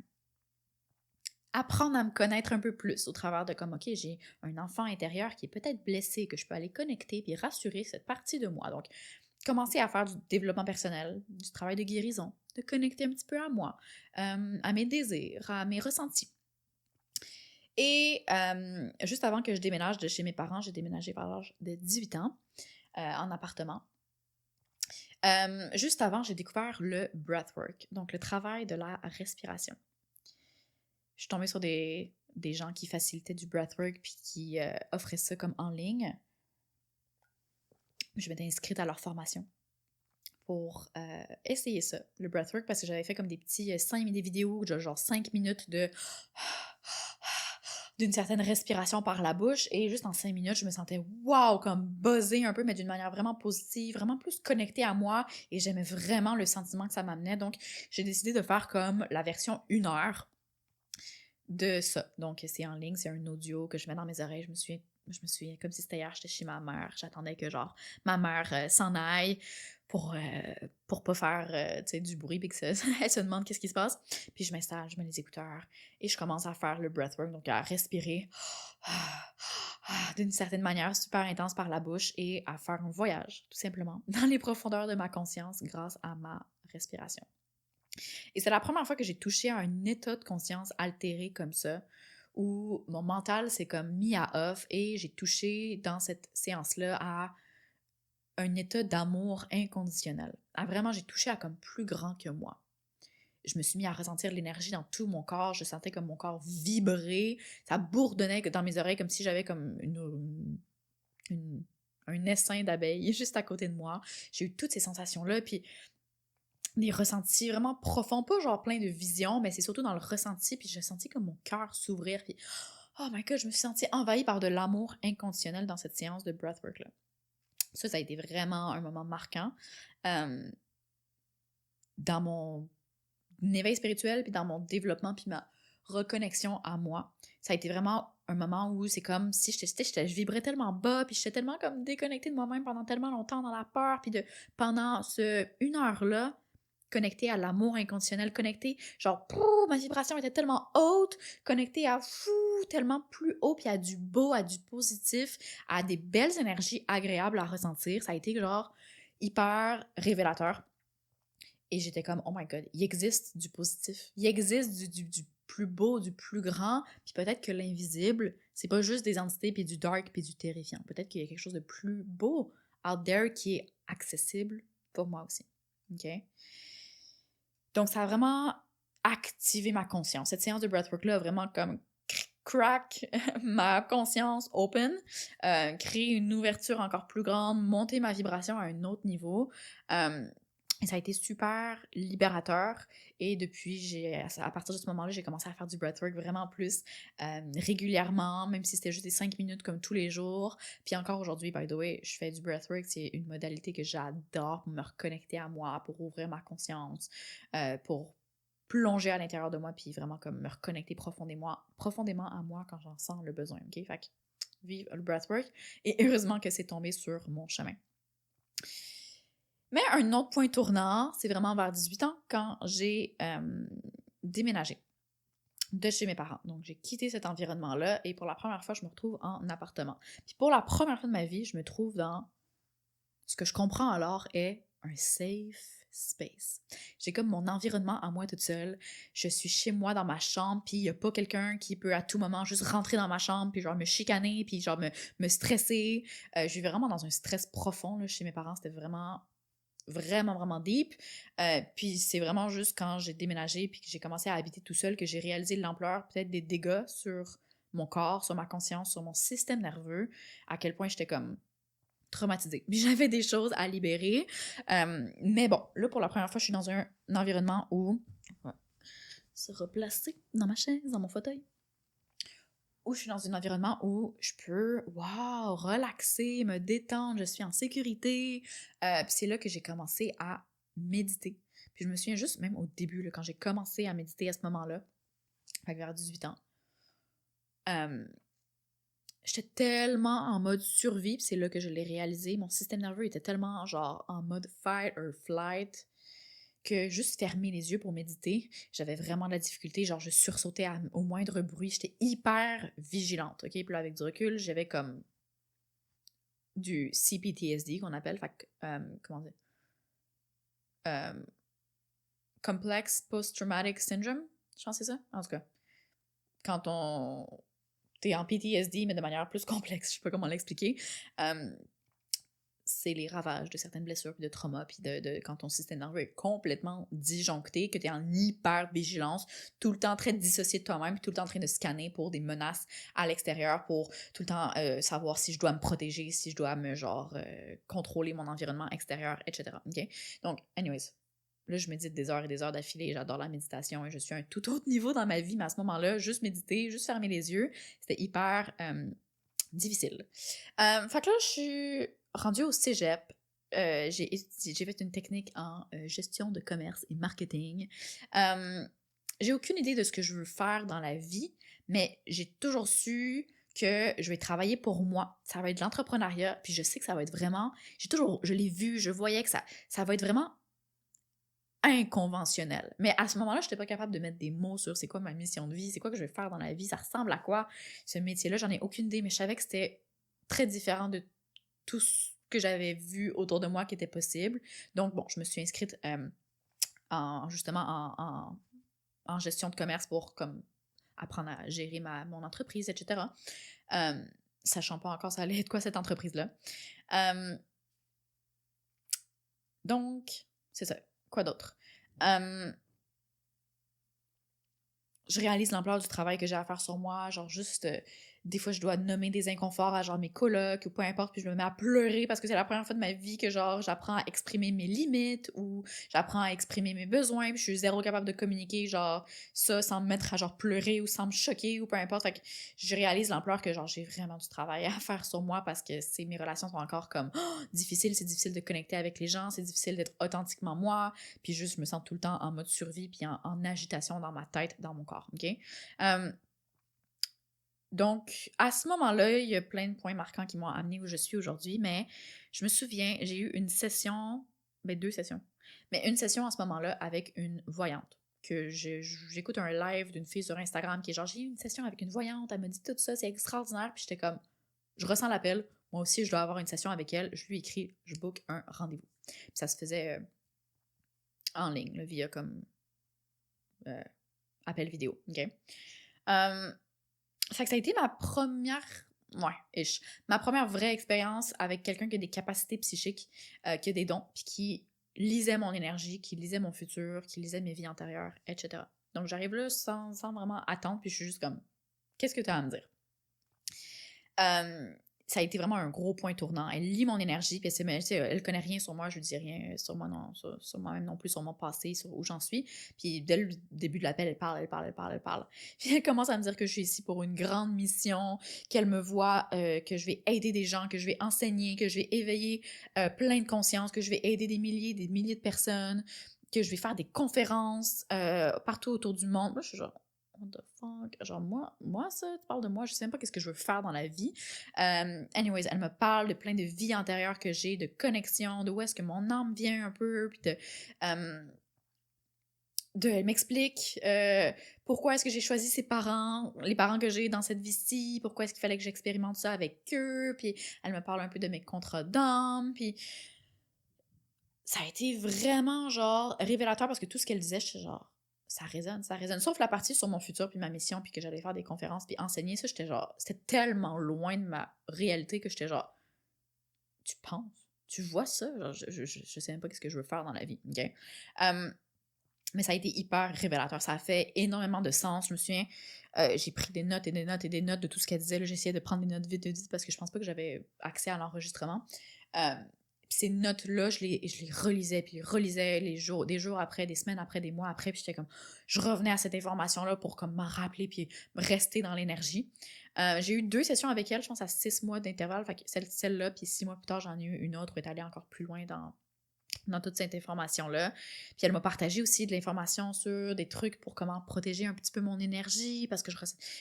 Apprendre à me connaître un peu plus au travers de comme, ok, j'ai un enfant intérieur qui est peut-être blessé, que je peux aller connecter puis rassurer cette partie de moi. Donc, commencer à faire du développement personnel, du travail de guérison, de connecter un petit peu à moi, à mes désirs, à mes ressentis. Et juste avant que je déménage de chez mes parents, j'ai déménagé vers l'âge de 18 ans en appartement. Juste avant, j'ai découvert le breathwork, donc le travail de la respiration. Je suis tombée sur des gens qui facilitaient du breathwork puis qui offraient ça comme en ligne. Je m'étais inscrite à leur formation pour essayer ça, le breathwork, parce que j'avais fait comme des petits des vidéos de genre 5 minutes d'une certaine respiration par la bouche, et juste en 5 minutes, je me sentais wow, comme buzzée un peu, mais d'une manière vraiment positive, vraiment plus connectée à moi, et j'aimais vraiment le sentiment que ça m'amenait. Donc, j'ai décidé de faire comme la version 1 heure de ça. Donc, c'est en ligne, c'est un audio que je mets dans mes oreilles. Je me souviens comme si c'était hier, j'étais chez ma mère. J'attendais que genre ma mère s'en aille pour pas faire du bruit, puis que elle se demande qu'est-ce qui se passe. Puis je m'installe, je mets les écouteurs et je commence à faire le breathwork, donc à respirer d'une certaine manière super intense par la bouche, et à faire un voyage, tout simplement, dans les profondeurs de ma conscience grâce à ma respiration. Et c'est la première fois que j'ai touché à un état de conscience altéré comme ça, où mon mental s'est comme mis à off, et j'ai touché dans cette séance-là à un état d'amour inconditionnel. Vraiment, j'ai touché à comme plus grand que moi. je me suis mis à ressentir l'énergie dans tout mon corps. Je sentais comme mon corps vibrer. Ça bourdonnait dans mes oreilles comme si j'avais comme un essaim d'abeilles juste à côté de moi. J'ai eu toutes ces sensations-là, puis des ressentis vraiment profonds, pas genre plein de visions, mais c'est surtout dans le ressenti, puis j'ai senti comme mon cœur s'ouvrir, puis oh my god, je me suis sentie envahie par de l'amour inconditionnel dans cette séance de breathwork-là. Ça a été vraiment un moment marquant dans mon éveil spirituel, puis dans mon développement, puis ma reconnexion à moi. Ça a été vraiment un moment où c'est comme si je vibrais tellement bas, puis j'étais tellement comme déconnectée de moi-même pendant tellement longtemps dans la peur, puis pendant une heure-là, connectée à l'amour inconditionnel, connectée, genre, ma vibration était tellement haute, connectée à tellement plus haut, puis à du beau, à du positif, à des belles énergies agréables à ressentir. Ça a été genre hyper révélateur. Et j'étais comme, oh my god, il existe du positif. Il existe du plus beau, du plus grand. Puis peut-être que l'invisible, c'est pas juste des entités, puis du dark, puis du terrifiant. Peut-être qu'il y a quelque chose de plus beau out there qui est accessible pour moi aussi. OK? Donc, ça a vraiment activé ma conscience. Cette séance de breathwork-là a vraiment comme crack ma conscience open, créer une ouverture encore plus grande, monter ma vibration à un autre niveau. Et ça a été super libérateur. Et depuis, à partir de ce moment-là, j'ai commencé à faire du breathwork vraiment plus régulièrement, même si c'était juste des 5 minutes comme tous les jours. Puis encore aujourd'hui, by the way, je fais du breathwork. C'est une modalité que j'adore pour me reconnecter à moi, pour ouvrir ma conscience, pour plonger à l'intérieur de moi, puis vraiment comme me reconnecter profondément à moi quand j'en sens le besoin, ok? Fait que vive le breathwork. Et heureusement que c'est tombé sur mon chemin. Mais un autre point tournant, c'est vraiment vers 18 ans, quand j'ai déménagé de chez mes parents. Donc, j'ai quitté cet environnement-là et pour la première fois, je me retrouve en appartement. Puis pour la première fois de ma vie, je me trouve dans ce que je comprends alors est un safe space. J'ai comme mon environnement à moi toute seule. Je suis chez moi dans ma chambre, puis il n'y a pas quelqu'un qui peut à tout moment juste rentrer dans ma chambre, puis genre me chicaner, puis genre me stresser. Je suis vraiment dans un stress profond là, chez mes parents. C'était vraiment deep. Puis c'est vraiment juste quand j'ai déménagé puis que j'ai commencé à habiter tout seul que j'ai réalisé l'ampleur peut-être des dégâts sur mon corps, sur ma conscience, sur mon système nerveux, à quel point j'étais comme traumatisée. Puis j'avais des choses à libérer. Mais bon, là, pour la première fois, je suis dans un environnement où... On va se replacer dans ma chaise, dans mon fauteuil. Où je suis dans un environnement où je peux, relaxer, me détendre, je suis en sécurité. Puis c'est là que j'ai commencé à méditer. Puis je me souviens juste, même au début, là, quand j'ai commencé à méditer à ce moment-là, vers 18 ans, j'étais tellement en mode survie, puis c'est là que je l'ai réalisé. Mon système nerveux était tellement genre en mode fight or flight que juste fermer les yeux pour méditer, j'avais vraiment de la difficulté. Genre, je sursautais au moindre bruit. J'étais hyper vigilante, OK? Puis là, avec du recul, j'avais comme du CPTSD qu'on appelle, fait que, comment dire? Complex Post-Traumatic Syndrome, je pense que c'est ça. En tout cas, quand t'es en PTSD, mais de manière plus complexe, je sais pas comment l'expliquer. C'est les ravages de certaines blessures, puis de traumas, puis de quand ton système nerveux est complètement disjoncté, que tu es en hyper-vigilance, tout le temps très dissocié de toi-même, puis tout le temps en train de scanner pour des menaces à l'extérieur, pour tout le temps savoir si je dois me protéger, si je dois me, contrôler mon environnement extérieur, etc. OK? Donc, anyways, là, je médite des heures et des heures d'affilée, j'adore la méditation, et je suis à un tout autre niveau dans ma vie, mais à ce moment-là, juste méditer, juste fermer les yeux, c'était hyper difficile. Fait que là, je suis rendue au cégep. J'ai fait une technique en gestion de commerce et marketing. J'ai aucune idée de ce que je veux faire dans la vie, mais j'ai toujours su que je vais travailler pour moi. Ça va être de l'entrepreneuriat, puis je sais que ça va être vraiment... Je l'ai vu, je voyais que ça va être vraiment inconventionnel. Mais à ce moment-là, je n'étais pas capable de mettre des mots sur c'est quoi ma mission de vie, c'est quoi que je vais faire dans la vie, ça ressemble à quoi ce métier-là, j'en ai aucune idée, mais je savais que c'était très différent de tout ce que j'avais vu autour de moi qui était possible. Donc bon, je me suis inscrite en gestion de commerce pour comme apprendre à gérer mon entreprise, etc. Sachant pas encore ça allait être quoi cette entreprise-là. Donc, c'est ça. Quoi d'autre? je réalise l'ampleur du travail que j'ai à faire sur moi, genre juste, des fois je dois nommer des inconforts à genre mes colocs ou peu importe, puis je me mets à pleurer parce que c'est la première fois de ma vie que genre j'apprends à exprimer mes limites ou j'apprends à exprimer mes besoins, puis je suis zéro capable de communiquer genre ça sans me mettre à genre pleurer ou sans me choquer ou peu importe. Fait que je réalise l'ampleur que genre j'ai vraiment du travail à faire sur moi parce que mes relations sont encore comme difficiles, c'est difficile de connecter avec les gens, c'est difficile d'être authentiquement moi, puis juste je me sens tout le temps en mode survie puis en agitation dans ma tête, dans mon corps, ok? Euh, donc, à ce moment-là, il y a plein de points marquants qui m'ont amené où je suis aujourd'hui, mais je me souviens, j'ai eu une session, ben 2 sessions, mais une session à ce moment-là avec une voyante, que j'écoute un live d'une fille sur Instagram qui est genre, j'ai eu une session avec une voyante, elle me dit tout ça, c'est extraordinaire, puis j'étais comme, je ressens l'appel, moi aussi je dois avoir une session avec elle, je lui écris, je book un rendez-vous. Puis ça se faisait en ligne, là, via comme euh, appel vidéo, ok? Fait que ça a été ma première, ouais, ma première vraie expérience avec quelqu'un qui a des capacités psychiques, qui a des dons, puis qui lisait mon énergie, qui lisait mon futur, qui lisait mes vies antérieures, etc. Donc j'arrive là sans vraiment attendre, puis je suis juste comme, qu'est-ce que tu as à me dire? Ça a été vraiment un gros point tournant. Elle lit mon énergie, puis elle connaît rien sur moi, je lui dis rien sur moi, non, sur moi-même non plus, sur mon passé, sur où j'en suis. Puis dès le début de l'appel, elle parle, elle parle, elle parle, elle parle. Puis elle commence à me dire que je suis ici pour une grande mission, qu'elle me voit, que je vais aider des gens, que je vais enseigner, que je vais éveiller plein de conscience, que je vais aider des milliers de personnes, que je vais faire des conférences partout autour du monde. Moi, je suis genre, what the fuck? Genre, moi, ça, tu parles de moi, je sais même pas qu'est-ce que je veux faire dans la vie. Anyways, elle me parle de plein de vies antérieures que j'ai, de connexions, de où est-ce que mon âme vient un peu, puis elle m'explique pourquoi est-ce que j'ai choisi ces parents, les parents que j'ai dans cette vie-ci, pourquoi est-ce qu'il fallait que j'expérimente ça avec eux, puis elle me parle un peu de mes contrats d'âme, puis ça a été vraiment, genre, révélateur parce que tout ce qu'elle disait, j'étais genre, ça résonne, ça résonne. Sauf la partie sur mon futur, puis ma mission, puis que j'allais faire des conférences, puis enseigner ça, j'étais genre, c'était tellement loin de ma réalité que j'étais genre, tu penses? Tu vois ça? Genre, je sais même pas ce que je veux faire dans la vie, ok? Mais ça a été hyper révélateur. Ça a fait énormément de sens. Je me souviens, j'ai pris des notes et des notes et des notes de tout ce qu'elle disait. J'essayais de prendre des notes vite, vite, parce que je pense pas que j'avais accès à l'enregistrement. Puis ces notes-là, je les relisais, puis relisais des jours après, des semaines après, des mois après, puis j'étais comme, je revenais à cette information-là pour comme m'en rappeler, puis rester dans l'énergie. J'ai eu 2 sessions avec elle, je pense à 6 mois d'intervalle, fait que celle-là, puis 6 mois plus tard, j'en ai eu une autre où elle est allée encore plus loin dans toute cette information-là. Puis elle m'a partagé aussi de l'information sur des trucs pour comment protéger un petit peu mon énergie, parce que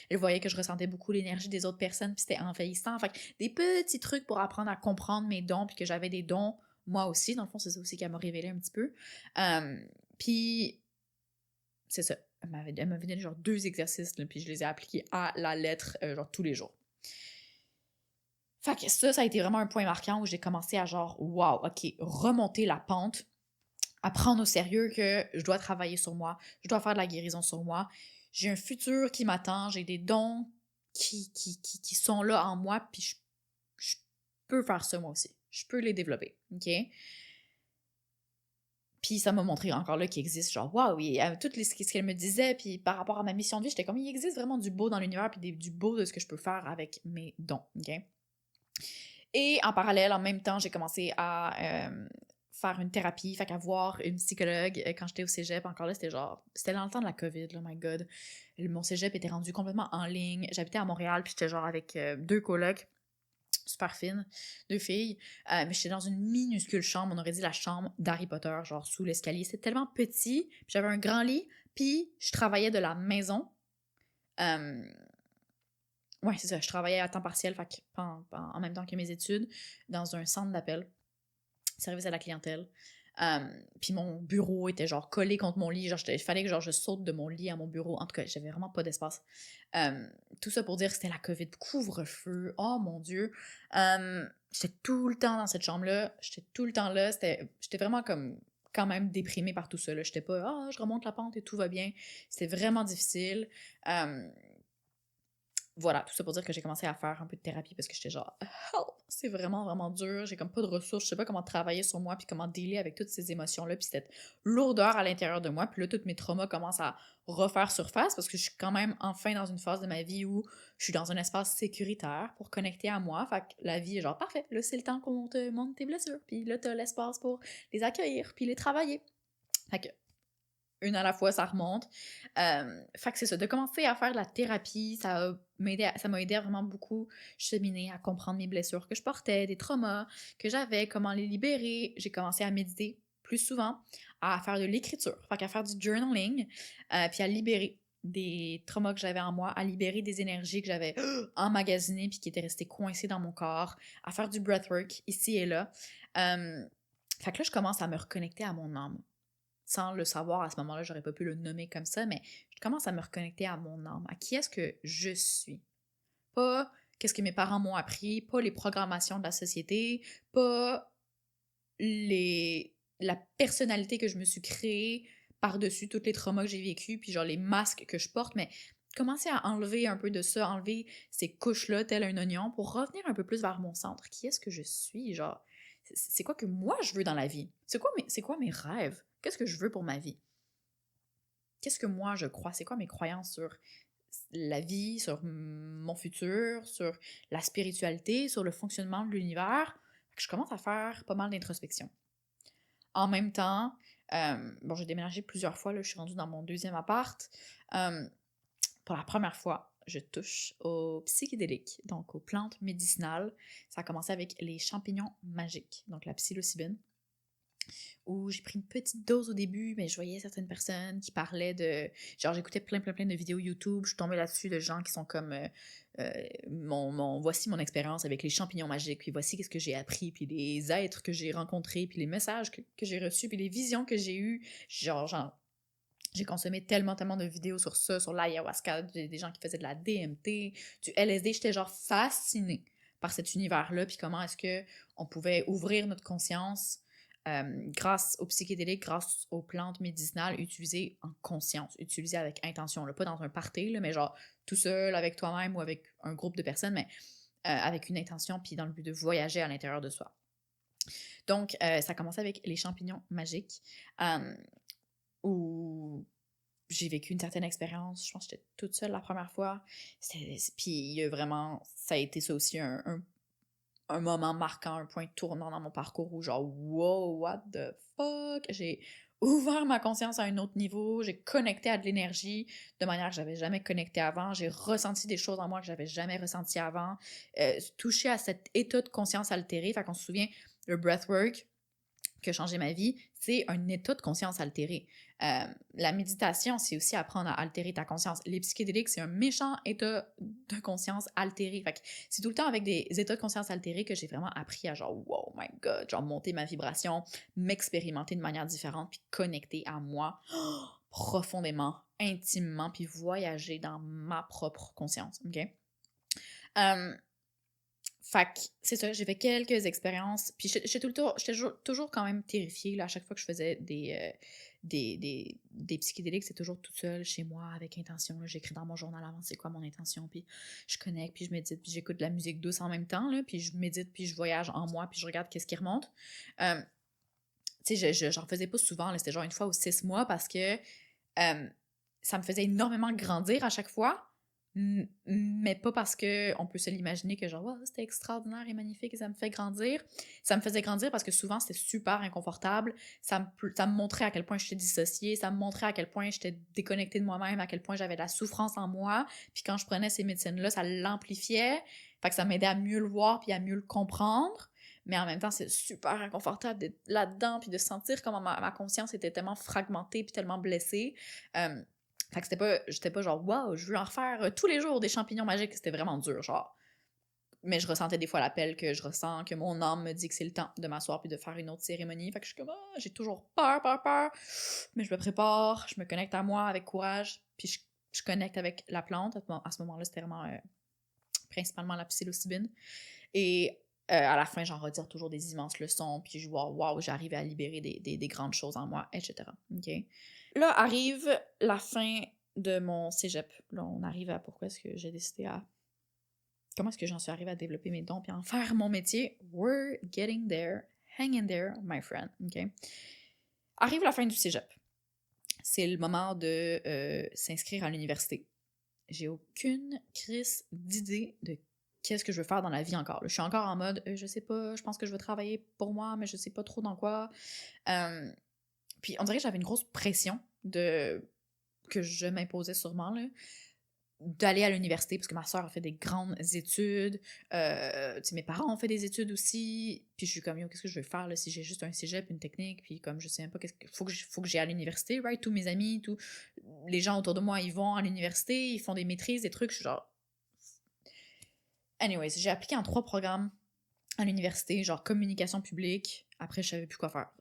elle voyait que je ressentais beaucoup l'énergie des autres personnes, puis c'était envahissant. Fait que des petits trucs pour apprendre à comprendre mes dons, puis que j'avais des dons, moi aussi. Dans le fond, c'est ça aussi qu'elle m'a révélé un petit peu. Puis, c'est ça. Elle m'avait donné genre 2 exercices, là, puis je les ai appliqués à la lettre, genre tous les jours. Fait que ça a été vraiment un point marquant où j'ai commencé à genre, wow, ok, remonter la pente, à prendre au sérieux que je dois travailler sur moi, je dois faire de la guérison sur moi. J'ai un futur qui m'attend, j'ai des dons qui sont là en moi, puis je peux faire ça moi aussi. Je peux les développer, ok? Puis ça m'a montré encore là qu'il existe, genre, waouh, tout ce qu'elle me disait, puis par rapport à ma mission de vie, j'étais comme, il existe vraiment du beau dans l'univers, puis du beau de ce que je peux faire avec mes dons, ok? Et en parallèle, en même temps, j'ai commencé à faire une thérapie, fait qu'à voir une psychologue quand j'étais au cégep. Encore là, c'était dans le temps de la COVID, là, my God. Mon cégep était rendu complètement en ligne. J'habitais à Montréal, puis j'étais genre avec 2 colocs, super fines, 2 filles. Mais j'étais dans une minuscule chambre, on aurait dit la chambre d'Harry Potter, genre sous l'escalier. C'était tellement petit, puis j'avais un grand lit, puis je travaillais de la maison. Euh, Ouais, c'est ça. Je travaillais à temps partiel, fait que en même temps que mes études, dans un centre d'appel, service à la clientèle. Puis mon bureau était genre collé contre mon lit. Genre, il fallait que genre, je saute de mon lit à mon bureau. En tout cas, j'avais vraiment pas d'espace. Tout ça pour dire que c'était la COVID, couvre-feu. Oh mon Dieu. J'étais tout le temps dans cette chambre-là. J'étais tout le temps là. J'étais vraiment comme quand même déprimée par tout ça. J'étais pas, je remonte la pente et tout va bien. C'était vraiment difficile. Voilà, tout ça pour dire que j'ai commencé à faire un peu de thérapie parce que j'étais genre «Help! C'est vraiment, vraiment dur, j'ai comme pas de ressources, je sais pas comment travailler sur moi puis comment dealer avec toutes ces émotions-là puis cette lourdeur à l'intérieur de moi». Puis là, tous mes traumas commencent à refaire surface parce que je suis quand même enfin dans une phase de ma vie où je suis dans un espace sécuritaire pour connecter à moi. Fait que la vie est genre «Parfait, là, c'est le temps qu'on te montre tes blessures, puis là, t'as l'espace pour les accueillir puis les travailler». Fait que une à la fois, ça remonte. Fait que c'est ça, de commencer à faire de la thérapie, ça m'a aidé à vraiment beaucoup cheminer, à comprendre mes blessures que je portais, des traumas que j'avais, comment les libérer. J'ai commencé à méditer plus souvent, à faire de l'écriture, fait qu'à faire du journaling, puis à libérer des traumas que j'avais en moi, à libérer des énergies que j'avais emmagasinées puis qui étaient restées coincées dans mon corps, à faire du breathwork ici et là. Fait que là, je commence à me reconnecter à mon âme sans le savoir à ce moment-là, j'aurais pas pu le nommer comme ça, mais je commence à me reconnecter à mon âme, à qui est-ce que je suis. Pas qu'est-ce que mes parents m'ont appris, pas les programmations de la société, pas la personnalité que je me suis créée par-dessus tous les traumas que j'ai vécus, puis genre les masques que je porte, mais commencer à enlever un peu de ça, enlever ces couches-là, tel un oignon, pour revenir un peu plus vers mon centre. Qui est-ce que je suis? Genre, c'est quoi que moi je veux dans la vie? C'est quoi mes rêves? Qu'est-ce que je veux pour ma vie? Qu'est-ce que moi je crois? C'est quoi mes croyances sur la vie, sur mon futur, sur la spiritualité, sur le fonctionnement de l'univers? Je commence à faire pas mal d'introspection. En même temps, bon, j'ai déménagé plusieurs fois, là, je suis rendue dans mon deuxième appart. Euh, pour la première fois, je touche aux psychédéliques, donc aux plantes médicinales. Ça a commencé avec les champignons magiques, donc la psilocybine, où j'ai pris une petite dose au début, mais je voyais certaines personnes qui parlaient de... Genre, j'écoutais plein de vidéos YouTube, je suis tombée là-dessus de gens qui sont comme... voici mon expérience avec les champignons magiques, puis voici qu'est-ce que j'ai appris, puis les êtres que j'ai rencontrés, puis les messages que j'ai reçus, puis les visions que j'ai eues. Genre, j'ai consommé tellement de vidéos sur ça, sur l'ayahuasca, des gens qui faisaient de la DMT, du LSD. J'étais genre fascinée par cet univers-là, puis comment est-ce que on pouvait ouvrir notre conscience grâce aux psychédéliques, grâce aux plantes médicinales utilisées en conscience, utilisées avec intention, là, pas dans un party, là, mais genre tout seul, avec toi-même ou avec un groupe de personnes, mais avec une intention, puis dans le but de voyager à l'intérieur de soi. Donc, ça a commencé avec les champignons magiques, où j'ai vécu une certaine expérience. Je pense que j'étais toute seule la première fois. Puis vraiment, ça a été ça aussi un moment marquant, un point tournant dans mon parcours où genre, wow, what the fuck? J'ai ouvert ma conscience à un autre niveau, j'ai connecté à de l'énergie de manière que j'avais jamais connecté avant, j'ai ressenti des choses en moi que j'avais jamais ressenti avant, touché à cet état de conscience altéré. Fait qu'on se souvient, le breathwork, qui a changé ma vie, c'est un état de conscience altéré. La méditation, c'est aussi apprendre à altérer ta conscience. Les psychédéliques, c'est un méchant état de conscience altéré. Fait que c'est tout le temps avec des états de conscience altérés que j'ai vraiment appris à genre, wow, my god, genre monter ma vibration, m'expérimenter de manière différente, puis connecter à moi profondément, intimement, puis voyager dans ma propre conscience, ok? Fait que c'est ça, j'ai fait quelques expériences, puis j'étais toujours quand même terrifiée, là, à chaque fois que je faisais des psychédéliques, c'est toujours toute seule chez moi, avec intention, là, j'écris dans mon journal avant c'est quoi mon intention, puis je connecte, puis je médite, puis j'écoute de la musique douce en même temps, là, puis je médite, puis je voyage en moi, puis je regarde qu'est-ce qui remonte. Euh, tu sais, j'en faisais pas souvent, là, c'était genre une fois ou 6 mois, parce que ça me faisait énormément grandir à chaque fois, mais pas parce que on peut se l'imaginer que genre, wow, c'était extraordinaire et magnifique et ça me fait grandir. Ça me faisait grandir parce que souvent c'était super inconfortable. Ça me montrait à quel point j'étais dissociée, ça me montrait à quel point j'étais déconnectée de moi-même, à quel point j'avais de la souffrance en moi. Puis quand je prenais ces médecines-là, ça l'amplifiait. Fait que ça m'aidait à mieux le voir puis à mieux le comprendre. Mais en même temps, c'est super inconfortable d'être là-dedans puis de sentir comment ma conscience était tellement fragmentée puis tellement blessée. Fait que j'étais pas genre, waouh, je veux en refaire tous les jours des champignons magiques. C'était vraiment dur, genre. Mais je ressentais des fois l'appel que je ressens, que mon âme me dit que c'est le temps de m'asseoir puis de faire une autre cérémonie. Fait que je suis comme, ah, j'ai toujours peur. Mais je me prépare, je me connecte à moi avec courage, puis je connecte avec la plante. À ce moment-là, c'était vraiment principalement la psilocybine. Et à la fin, j'en retire toujours des immenses leçons, puis je vois, waouh, j'arrive à libérer des grandes choses en moi, etc. OK? Là arrive la fin de mon cégep. Là, on arrive à pourquoi est-ce que j'ai décidé à comment est-ce que j'en suis arrivée à développer mes dons puis à en faire mon métier? We're getting there. Hang in there, my friend. OK? Arrive la fin du cégep. C'est le moment de s'inscrire à l'université. J'ai aucune crise d'idée de qu'est-ce que je veux faire dans la vie encore. Là, je suis encore en mode, je sais pas, je pense que je veux travailler pour moi, mais je sais pas trop dans quoi. Puis on dirait que j'avais une grosse pression que je m'imposais sûrement, là, d'aller à l'université, parce que ma soeur a fait des grandes études, mes parents ont fait des études aussi, puis je suis comme, yo, qu'est-ce que je veux faire, là, si j'ai juste un cégep, une technique, puis comme, je sais même pas, faut que j'aille à l'université, right? Tous mes amis, tous les gens autour de moi, ils vont à l'université, ils font des maîtrises, des trucs, je suis genre... Anyways, j'ai appliqué en 3 programmes à l'université, genre communication publique, après je savais plus quoi faire,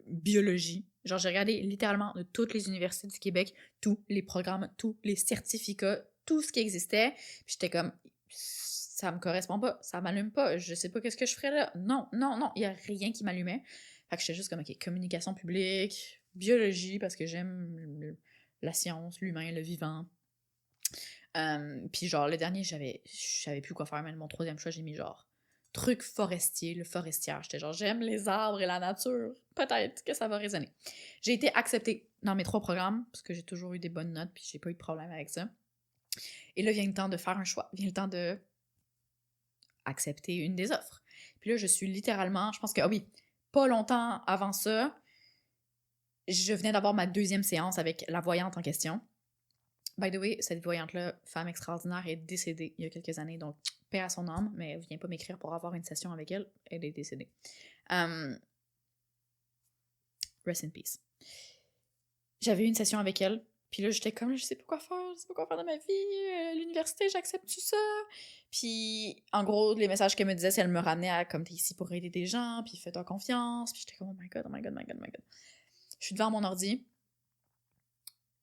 biologie, genre j'ai regardé littéralement de toutes les universités du Québec, tous les programmes, tous les certificats, tout ce qui existait, puis j'étais comme, ça me correspond pas, ça m'allume pas, je sais pas qu'est-ce que je ferais là, non, non, non, il y a rien qui m'allumait, fait que j'étais juste comme, ok, communication publique, biologie, parce que j'aime la science, l'humain, le vivant, puis genre le dernier, je savais plus quoi faire, mais mon 3e choix, j'ai mis genre truc forestier, le forestière. J'étais genre, j'aime les arbres et la nature. Peut-être que ça va résonner. J'ai été acceptée dans mes 3 programmes, parce que j'ai toujours eu des bonnes notes, puis j'ai pas eu de problème avec ça. Et là, vient le temps de faire un choix. Vient le temps de accepter une des offres. Puis là, je suis littéralement, je pense que, ah oui, pas longtemps avant ça, je venais d'avoir ma 2e séance avec la voyante en question. By the way, cette voyante-là, femme extraordinaire, est décédée il y a quelques années, donc paix à son âme, mais viens pas m'écrire pour avoir une session avec elle, elle est décédée. Rest in peace. J'avais eu une session avec elle, puis là, j'étais comme, je sais pas quoi faire, je sais pas quoi faire de ma vie, l'université, j'accepte-tu ça? Puis, en gros, les messages qu'elle me disait, c'est qu'elle me ramenait à, comme, t'es ici pour aider des gens, puis fais-toi confiance, puis j'étais comme, oh my god, oh my god, oh my god, oh my god. Je suis devant mon ordi,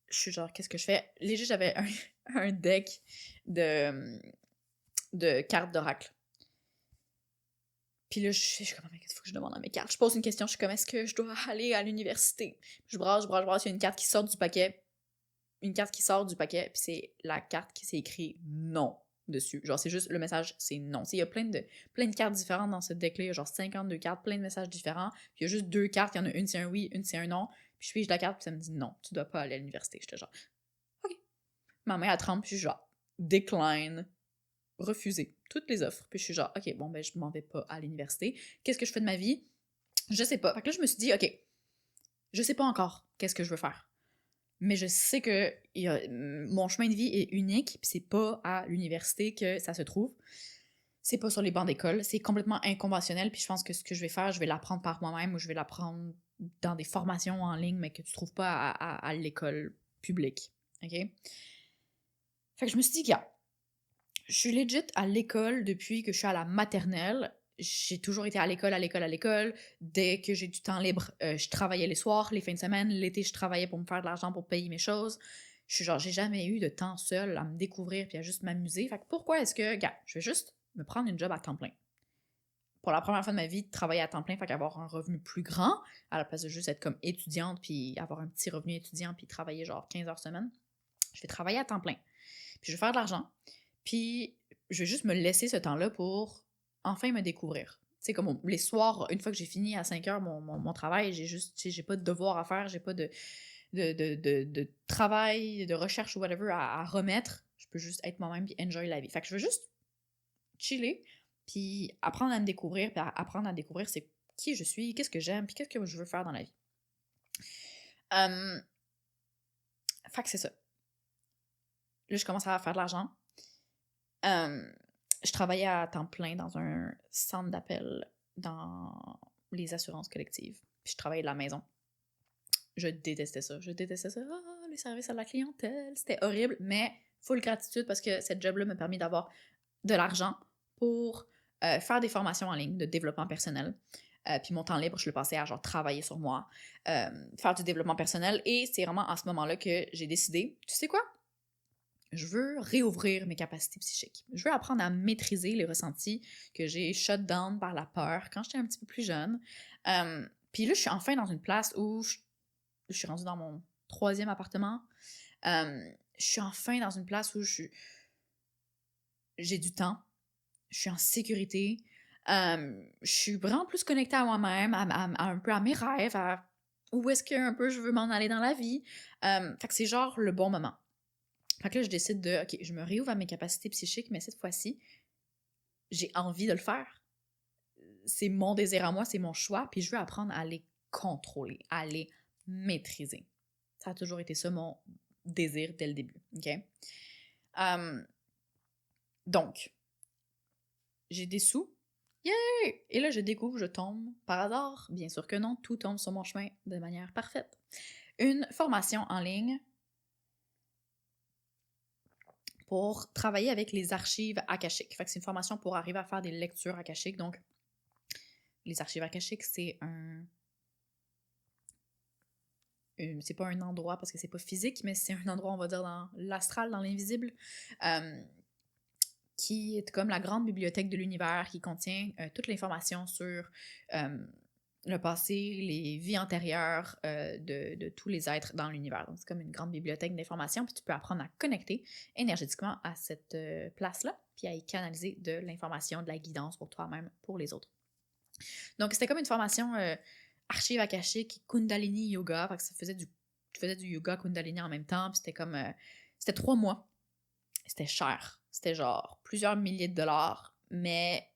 je suis genre, qu'est-ce que je fais? Léger, j'avais un deck de cartes d'oracle. Puis là, je suis comme, il faut que je demande à mes cartes. Je pose une question, je suis comme, est-ce que je dois aller à l'université? Je brasse, il y a une carte qui sort du paquet. Une carte qui sort du paquet, puis c'est la carte qui s'est écrit non dessus. Genre, c'est juste, le message, c'est non. Il y a plein de cartes différentes dans ce deck-là. Il y a genre 52 cartes, plein de messages différents. Puis il y a juste 2 cartes. Il y en a une, c'est un oui, une, c'est un non. Puis je pige la carte, puis ça me dit non, tu dois pas aller à l'université. J'étais genre, OK. Ma main, elle tremble, puis je suis genre, decline, refuser toutes les offres. Puis je suis genre, OK, bon, ben, je m'en vais pas à l'université. Qu'est-ce que je fais de ma vie? Je sais pas. Fait que là, je me suis dit, OK, je sais pas encore qu'est-ce que je veux faire. Mais je sais que mon chemin de vie est unique, puis c'est pas à l'université que ça se trouve. C'est pas sur les bancs d'école, c'est complètement inconventionnel, puis je pense que ce que je vais faire, je vais l'apprendre par moi-même ou je vais l'apprendre dans des formations en ligne, mais que tu trouves pas à l'école publique. OK? Fait que je me suis dit, gars, je suis legit à l'école depuis que je suis à la maternelle. J'ai toujours été à l'école. Dès que j'ai du temps libre, je travaillais les soirs, les fins de semaine. L'été, je travaillais pour me faire de l'argent pour payer mes choses. Je suis genre, j'ai jamais eu de temps seul à me découvrir puis à juste m'amuser. Fait que pourquoi est-ce que, gars, je vais juste me prendre une job à temps plein? Pour la première fois de ma vie, travailler à temps plein, fait qu'avoir un revenu plus grand, à la place de juste être comme étudiante puis avoir un petit revenu étudiant puis travailler genre 15 heures semaine. Je vais travailler à temps plein. Puis je vais faire de l'argent. Puis je vais juste me laisser ce temps-là pour enfin me découvrir. Tu sais, comme les soirs, une fois que j'ai fini à 5 heures mon travail, j'ai pas de devoir à faire, j'ai pas de travail, de recherche ou whatever à remettre. Je peux juste être moi-même puis enjoy la vie. Fait que je veux juste chiller, puis apprendre à me découvrir, puis apprendre à découvrir c'est qui je suis, qu'est-ce que j'aime, puis qu'est-ce que je veux faire dans la vie. Fait que c'est ça. Là, je commence à faire de l'argent. Je travaillais à temps plein dans un centre d'appel dans les assurances collectives. Puis je travaillais de la maison. Je détestais ça. Ah, les services à la clientèle, c'était horrible. Mais full gratitude parce que cette job-là m'a permis d'avoir de l'argent pour faire des formations en ligne de développement personnel. Puis mon temps libre, je le passais à genre travailler sur moi, faire du développement personnel. Et c'est vraiment à ce moment-là que j'ai décidé, tu sais quoi? Je veux réouvrir mes capacités psychiques. Je veux apprendre à maîtriser les ressentis que j'ai shut down par la peur quand j'étais un petit peu plus jeune. Puis là, je suis enfin dans une place où je suis rendue dans mon 3e appartement. Je suis enfin dans une place où j'ai du temps. je suis en sécurité, je suis vraiment plus connectée à moi-même, un peu à mes rêves, à où est-ce que un peu je veux m'en aller dans la vie. Fait que c'est genre le bon moment. Fait que là, je décide de, OK, je me réouvre à mes capacités psychiques, mais cette fois-ci, j'ai envie de le faire. C'est mon désir à moi, c'est mon choix, puis je veux apprendre à les contrôler, à les maîtriser. Ça a toujours été ça mon désir dès le début, OK? Donc, j'ai des sous. Yay! Et là, je découvre, je tombe par hasard. Bien sûr que non, tout tombe sur mon chemin de manière parfaite. Une formation en ligne pour travailler avec les archives akashiques. Fait que c'est une formation pour arriver à faire des lectures akashiques. Donc, les archives akashiques, c'est c'est pas un endroit parce que c'est pas physique, mais c'est un endroit, on va dire, dans l'astral, dans l'invisible, qui est comme la grande bibliothèque de l'univers qui contient toute l'information sur le passé, les vies antérieures de tous les êtres dans l'univers. Donc, c'est comme une grande bibliothèque d'informations, puis tu peux apprendre à connecter énergétiquement à cette place-là, puis à y canaliser de l'information, de la guidance pour toi-même, pour les autres. Donc, c'était comme une formation archive akashique, Kundalini Yoga, fait que tu faisais du yoga Kundalini en même temps, puis c'était comme, c'était 3 mois. C'était cher. C'était genre plusieurs milliers de dollars, mais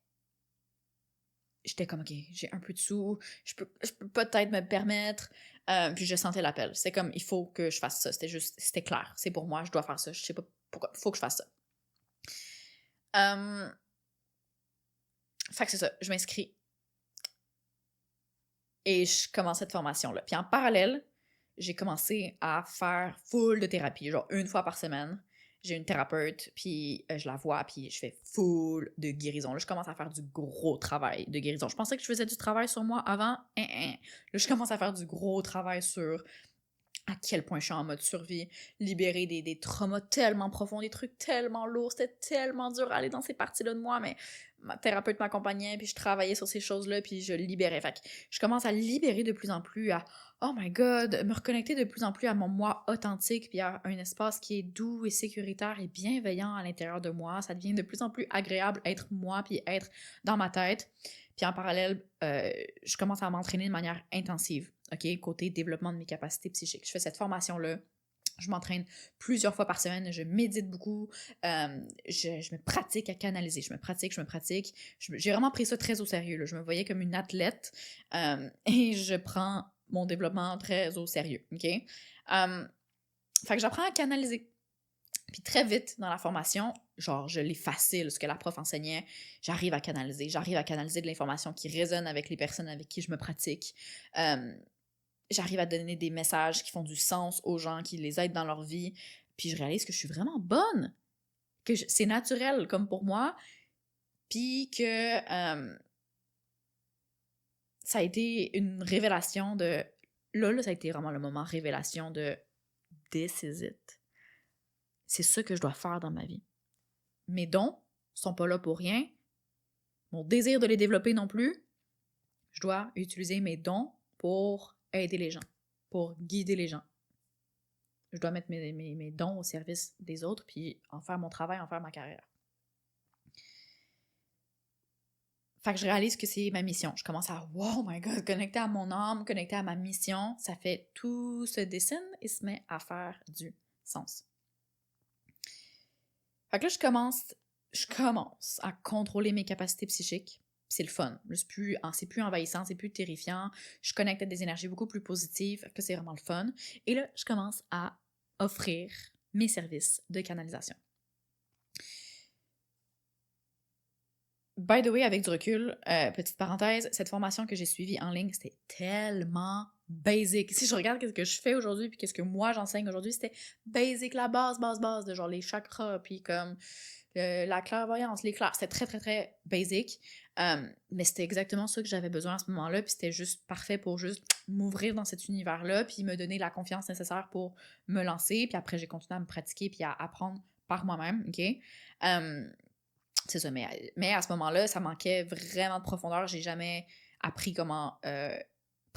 j'étais comme, OK, j'ai un peu de sous, je peux peut-être me permettre, puis je sentais l'appel. C'est comme, il faut que je fasse ça. C'était clair. C'est pour moi, je dois faire ça. Je sais pas pourquoi, il faut que je fasse ça. Fait que c'est ça, je m'inscris. Et je commence cette formation-là. Puis en parallèle, j'ai commencé à faire full de thérapie, genre une fois par semaine. J'ai une thérapeute, puis je la vois, puis je fais full de guérison. Là, je commence à faire du gros travail de guérison. Je pensais que je faisais du travail sur moi avant. Là, je commence à faire du gros travail sur à quel point je suis en mode survie, libérer des traumas tellement profonds, des trucs tellement lourds, c'était tellement dur à aller dans ces parties-là de moi, mais ma thérapeute m'accompagnait, puis je travaillais sur ces choses-là, puis je libérais. Fait que je commence à libérer de plus en plus, à oh my god, me reconnecter de plus en plus à mon moi authentique, puis à un espace qui est doux et sécuritaire et bienveillant à l'intérieur de moi. Ça devient de plus en plus agréable être moi, puis être dans ma tête. Puis en parallèle, je commence à m'entraîner de manière intensive, OK, côté développement de mes capacités psychiques. Je fais cette formation-là, je m'entraîne plusieurs fois par semaine, je médite beaucoup, je me pratique à canaliser, je me pratique. J'ai vraiment pris ça très au sérieux, là. Je me voyais comme une athlète et je prends mon développement très au sérieux, OK? Fait que j'apprends à canaliser. Puis très vite dans la formation, genre je l'ai facile, ce que la prof enseignait, j'arrive à canaliser de l'information qui résonne avec les personnes avec qui je me pratique. J'arrive à donner des messages qui font du sens aux gens, qui les aident dans leur vie. Puis je réalise que je suis vraiment bonne, que c'est naturel comme pour moi, puis que ça a été une révélation de... Là, ça a été vraiment le moment révélation de « This is it ». C'est ça que je dois faire dans ma vie. Mes dons sont pas là pour rien. Mon désir de les développer non plus. Je dois utiliser mes dons pour aider les gens, pour guider les gens. Je dois mettre mes dons au service des autres, puis en faire mon travail, en faire ma carrière. Fait que je réalise que c'est ma mission. Je commence à, oh my god, connecter à mon âme, connecter à ma mission. Ça fait tout se dessine et se met à faire du sens. Fait que là, je commence à contrôler mes capacités psychiques. C'est le fun. C'est plus envahissant, c'est plus terrifiant. Je connecte à des énergies beaucoup plus positives. Fait que c'est vraiment le fun. Et là, je commence à offrir mes services de canalisation. By the way, avec du recul, petite parenthèse, cette formation que j'ai suivie en ligne, c'était tellement basic. Si je regarde ce que je fais aujourd'hui puis qu'est-ce que moi j'enseigne aujourd'hui, c'était basic, la base de genre les chakras puis comme la clairvoyance, l'éclair. C'était très, très, très basic. Mais c'était exactement ça que j'avais besoin à ce moment-là puis c'était juste parfait pour juste m'ouvrir dans cet univers-là puis me donner la confiance nécessaire pour me lancer. Puis après, j'ai continué à me pratiquer puis à apprendre par moi-même, OK? C'est ça, mais à ce moment-là, ça manquait vraiment de profondeur. J'ai jamais appris comment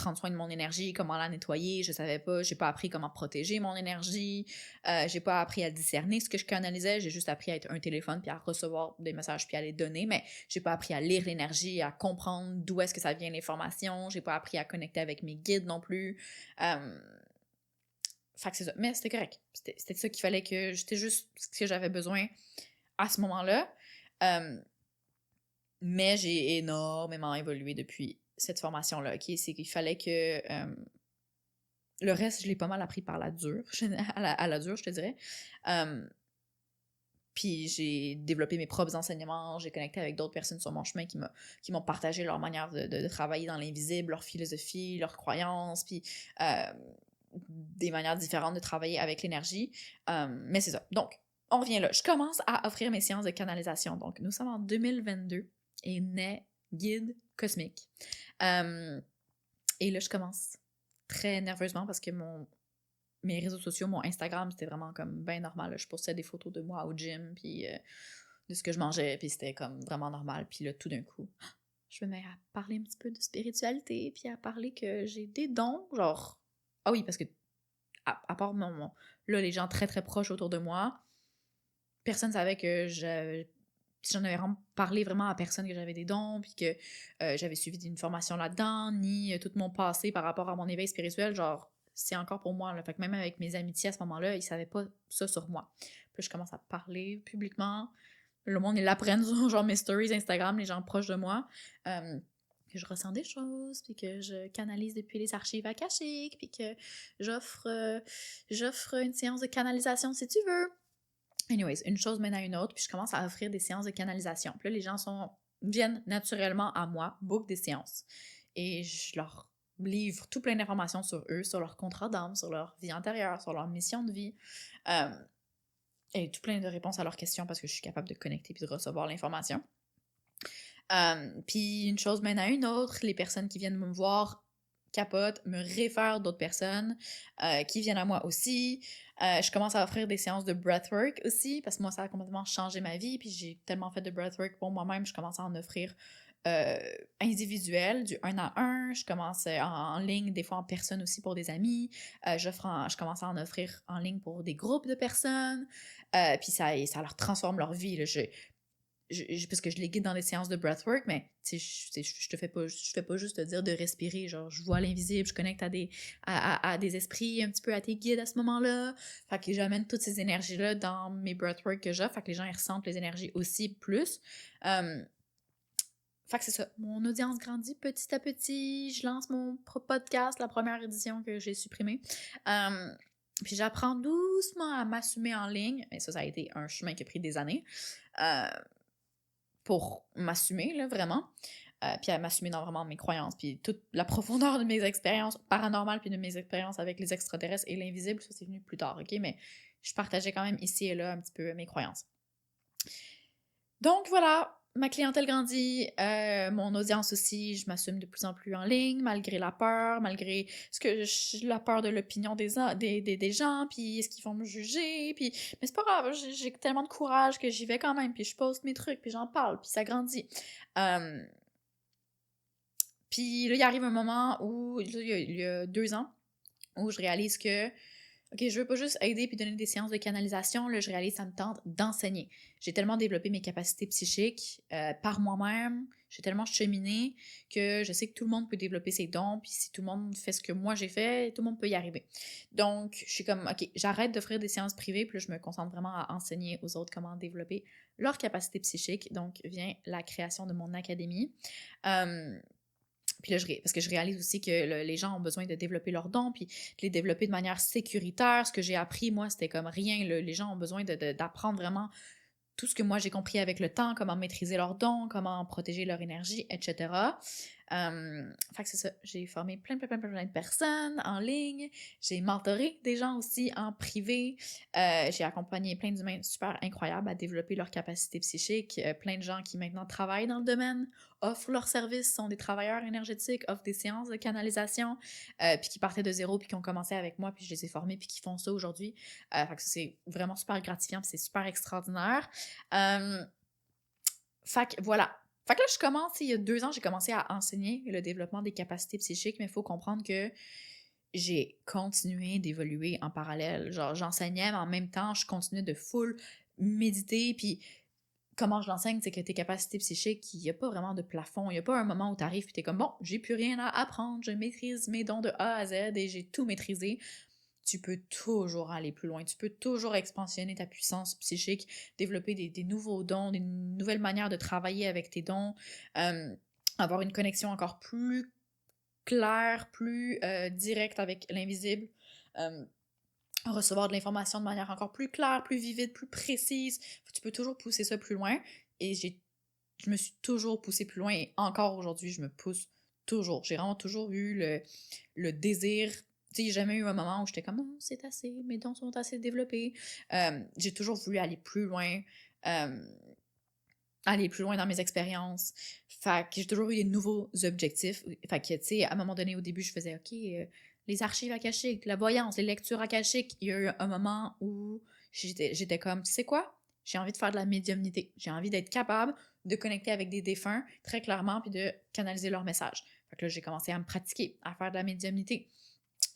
prendre soin de mon énergie, comment la nettoyer, je savais pas, j'ai pas appris comment protéger mon énergie, j'ai pas appris à discerner ce que je canalisais, j'ai juste appris à être un téléphone puis à recevoir des messages puis à les donner, mais j'ai pas appris à lire l'énergie, à comprendre d'où est-ce que ça vient l'information, j'ai pas appris à connecter avec mes guides non plus. Fait que c'est ça, mais c'était correct. C'était ça qu'il fallait que, c'était juste ce que j'avais besoin à ce moment-là. Mais j'ai énormément évolué depuis cette formation-là, ok? C'est qu'il fallait que... le reste, je l'ai pas mal appris par la dure, à la dure, je te dirais. Puis j'ai développé mes propres enseignements, j'ai connecté avec d'autres personnes sur mon chemin qui m'ont partagé leur manière de travailler dans l'invisible, leur philosophie, leurs croyances, puis des manières différentes de travailler avec l'énergie. Mais c'est ça. Donc, on revient là. Je commence à offrir mes séances de canalisation. Donc, nous sommes en 2022 et naît Guide Cosmique. Et là, je commence très nerveusement parce que mes réseaux sociaux, mon Instagram, c'était vraiment comme bien normal. Là. Je postais des photos de moi au gym, puis de ce que je mangeais, puis c'était comme vraiment normal. Puis là, tout d'un coup, je me mets à parler un petit peu de spiritualité, puis à parler que j'ai des dons, genre... Ah oui, parce que à part là, les gens très très proches autour de moi, personne savait que j'en avais vraiment parlé vraiment à personne que j'avais des dons, puis que j'avais suivi une formation là-dedans, ni tout mon passé par rapport à mon éveil spirituel, genre, c'est encore pour moi, là. Fait que même avec mes amitiés à ce moment-là, ils savaient pas ça sur moi. Puis je commence à parler publiquement, le monde, ils l'apprennent sur genre mes stories Instagram, les gens proches de moi, que je ressens des choses, puis que je canalise depuis les archives akashiques, puis que j'offre une séance de canalisation si tu veux. Anyways, une chose mène à une autre, puis je commence à offrir des séances de canalisation. Puis là, les gens viennent naturellement à moi, book des séances. Et je leur livre tout plein d'informations sur eux, sur leur contrat d'âme, sur leur vie antérieure, sur leur mission de vie. Et tout plein de réponses à leurs questions parce que je suis capable de connecter puis de recevoir l'information. Puis une chose mène à une autre, les personnes qui viennent me voir capotent, me réfèrent d'autres personnes qui viennent à moi aussi. Je commence à offrir des séances de breathwork aussi parce que moi, ça a complètement changé ma vie. Puis j'ai tellement fait de breathwork pour moi-même, je commence à en offrir individuel, du 1 à 1. Je commence en ligne, des fois en personne aussi pour des amis. Je commence à en offrir en ligne pour des groupes de personnes. Puis ça leur transforme leur vie. Là. Parce que je les guide dans des séances de breathwork, mais je fais pas juste te dire de respirer, genre je vois l'invisible, je connecte à des esprits, un petit peu à tes guides à ce moment-là, fait que j'amène toutes ces énergies-là dans mes breathwork que j'offre, fait que les gens ils ressentent les énergies aussi plus. Fait que c'est ça, mon audience grandit petit à petit, je lance mon podcast, la première édition que j'ai supprimée. Puis j'apprends doucement à m'assumer en ligne, et ça a été un chemin qui a pris des années. Pour m'assumer, là, vraiment. Puis à m'assumer dans vraiment mes croyances, puis toute la profondeur de mes expériences paranormales, puis de mes expériences avec les extraterrestres et l'invisible, ça c'est venu plus tard, ok? Mais je partageais quand même ici et là un petit peu mes croyances. Donc voilà, ma clientèle grandit, mon audience aussi, je m'assume de plus en plus en ligne, malgré la peur, malgré la peur de l'opinion des gens, puis est-ce qu'ils vont me juger, puis mais c'est pas grave, j'ai tellement de courage que j'y vais quand même, puis je poste mes trucs, puis j'en parle, puis ça grandit. Puis là, il arrive un moment où, il y a 2 ans, où je réalise que OK, je veux pas juste aider puis donner des séances de canalisation, là, je réalise ça me tente d'enseigner. J'ai tellement développé mes capacités psychiques par moi-même, j'ai tellement cheminé que je sais que tout le monde peut développer ses dons, puis si tout le monde fait ce que moi j'ai fait, tout le monde peut y arriver. Donc, je suis comme, OK, j'arrête d'offrir des séances privées, puis là, je me concentre vraiment à enseigner aux autres comment développer leurs capacités psychiques. Donc, vient la création de mon académie. Puis là, parce que je réalise aussi que les gens ont besoin de développer leurs dons, puis de les développer de manière sécuritaire. Ce que j'ai appris, moi, c'était comme rien. Les gens ont besoin d'apprendre vraiment tout ce que moi j'ai compris avec le temps, comment maîtriser leurs dons, comment protéger leur énergie, etc. Fait que c'est ça, j'ai formé plein de personnes en ligne, j'ai mentoré des gens aussi en privé, j'ai accompagné plein d'humains super incroyables à développer leurs capacités psychiques, plein de gens qui maintenant travaillent dans le domaine, offrent leurs services, sont des travailleurs énergétiques, offrent des séances de canalisation, puis qui partaient de zéro, puis qui ont commencé avec moi, puis je les ai formés, puis qui font ça aujourd'hui. Fait que c'est vraiment super gratifiant, puis c'est super extraordinaire. Fait que voilà. Fait que là, je commence, il y a 2 ans, j'ai commencé à enseigner le développement des capacités psychiques, mais il faut comprendre que j'ai continué d'évoluer en parallèle. Genre, j'enseignais, mais en même temps, je continuais de full méditer, puis comment je l'enseigne, c'est que tes capacités psychiques, il n'y a pas vraiment de plafond. Il n'y a pas un moment où tu arrives et tu es comme, bon, j'ai plus rien à apprendre, je maîtrise mes dons de A à Z et j'ai tout maîtrisé. Tu peux toujours aller plus loin. Tu peux toujours expansionner ta puissance psychique, développer des nouveaux dons, des nouvelles manières de travailler avec tes dons, euh, avoir une connexion encore plus claire, plus directe avec l'invisible. euh, Recevoir de l'information de manière encore plus claire, plus vivide, plus précise. Tu peux toujours pousser ça plus loin. Et je me suis toujours poussée plus loin et encore aujourd'hui, je me pousse toujours. J'ai vraiment toujours eu le désir. Tu sais, j'ai jamais eu un moment où j'étais comme, oh, c'est assez, mes dons sont assez développés. J'ai toujours voulu euh, aller plus loin dans mes expériences. Fait que j'ai toujours eu des nouveaux objectifs. Fait que, tu sais, à un moment donné, au début, je faisais, OK, les archives akashiques, la voyance, les lectures akashiques. Il y a eu un moment où j'étais comme, tu sais quoi? J'ai envie de faire de la médiumnité. J'ai envie d'être capable de connecter avec des défunts, très clairement, puis de canaliser leurs messages. Fait que là, j'ai commencé à me pratiquer, à faire de la médiumnité.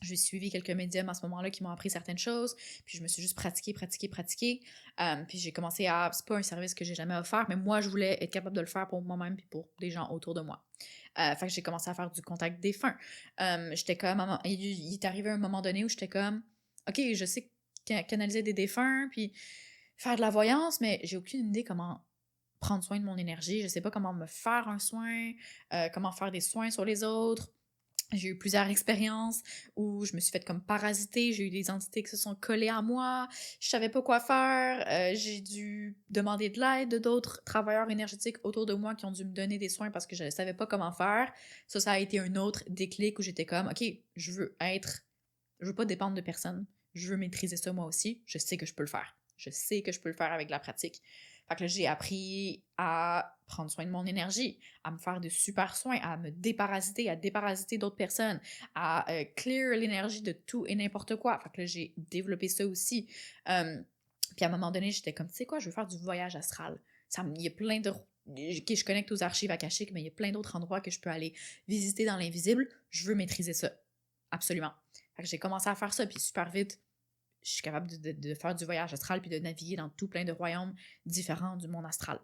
J'ai suivi quelques médiums à ce moment-là qui m'ont appris certaines choses, puis je me suis juste pratiquée. Puis j'ai commencé à... C'est pas un service que j'ai jamais offert, mais moi, je voulais être capable de le faire pour moi-même puis pour des gens autour de moi. Fait que j'ai commencé à faire du contact défunt. J'étais comme... Il est arrivé un moment donné où j'étais comme... OK, je sais canaliser des défunts, puis faire de la voyance, mais j'ai aucune idée comment prendre soin de mon énergie. Je sais pas comment me faire un soin, comment faire des soins sur les autres. J'ai eu plusieurs expériences où je me suis fait comme parasiter, j'ai eu des entités qui se sont collées à moi, je savais pas quoi faire, j'ai dû demander de l'aide de d'autres travailleurs énergétiques autour de moi qui ont dû me donner des soins parce que je ne savais pas comment faire. Ça a été un autre déclic où j'étais comme, OK, je veux pas dépendre de personne, je veux maîtriser ça moi aussi, je sais que je peux le faire. Je sais que je peux le faire avec de la pratique. Fait que là, j'ai appris à prendre soin de mon énergie, à me faire de super soins, à me déparasiter, à déparasiter d'autres personnes, à clear l'énergie de tout et n'importe quoi. Fait que là, j'ai développé ça aussi. Puis à un moment donné, j'étais comme, tu sais quoi, je veux faire du voyage astral. Il y a plein de... Ok, je connecte aux archives akashiques, mais il y a plein d'autres endroits que je peux aller visiter dans l'invisible. Je veux maîtriser ça. Absolument. Fait que j'ai commencé à faire ça, puis super vite, je suis capable de faire du voyage astral puis de naviguer dans tout plein de royaumes différents du monde astral.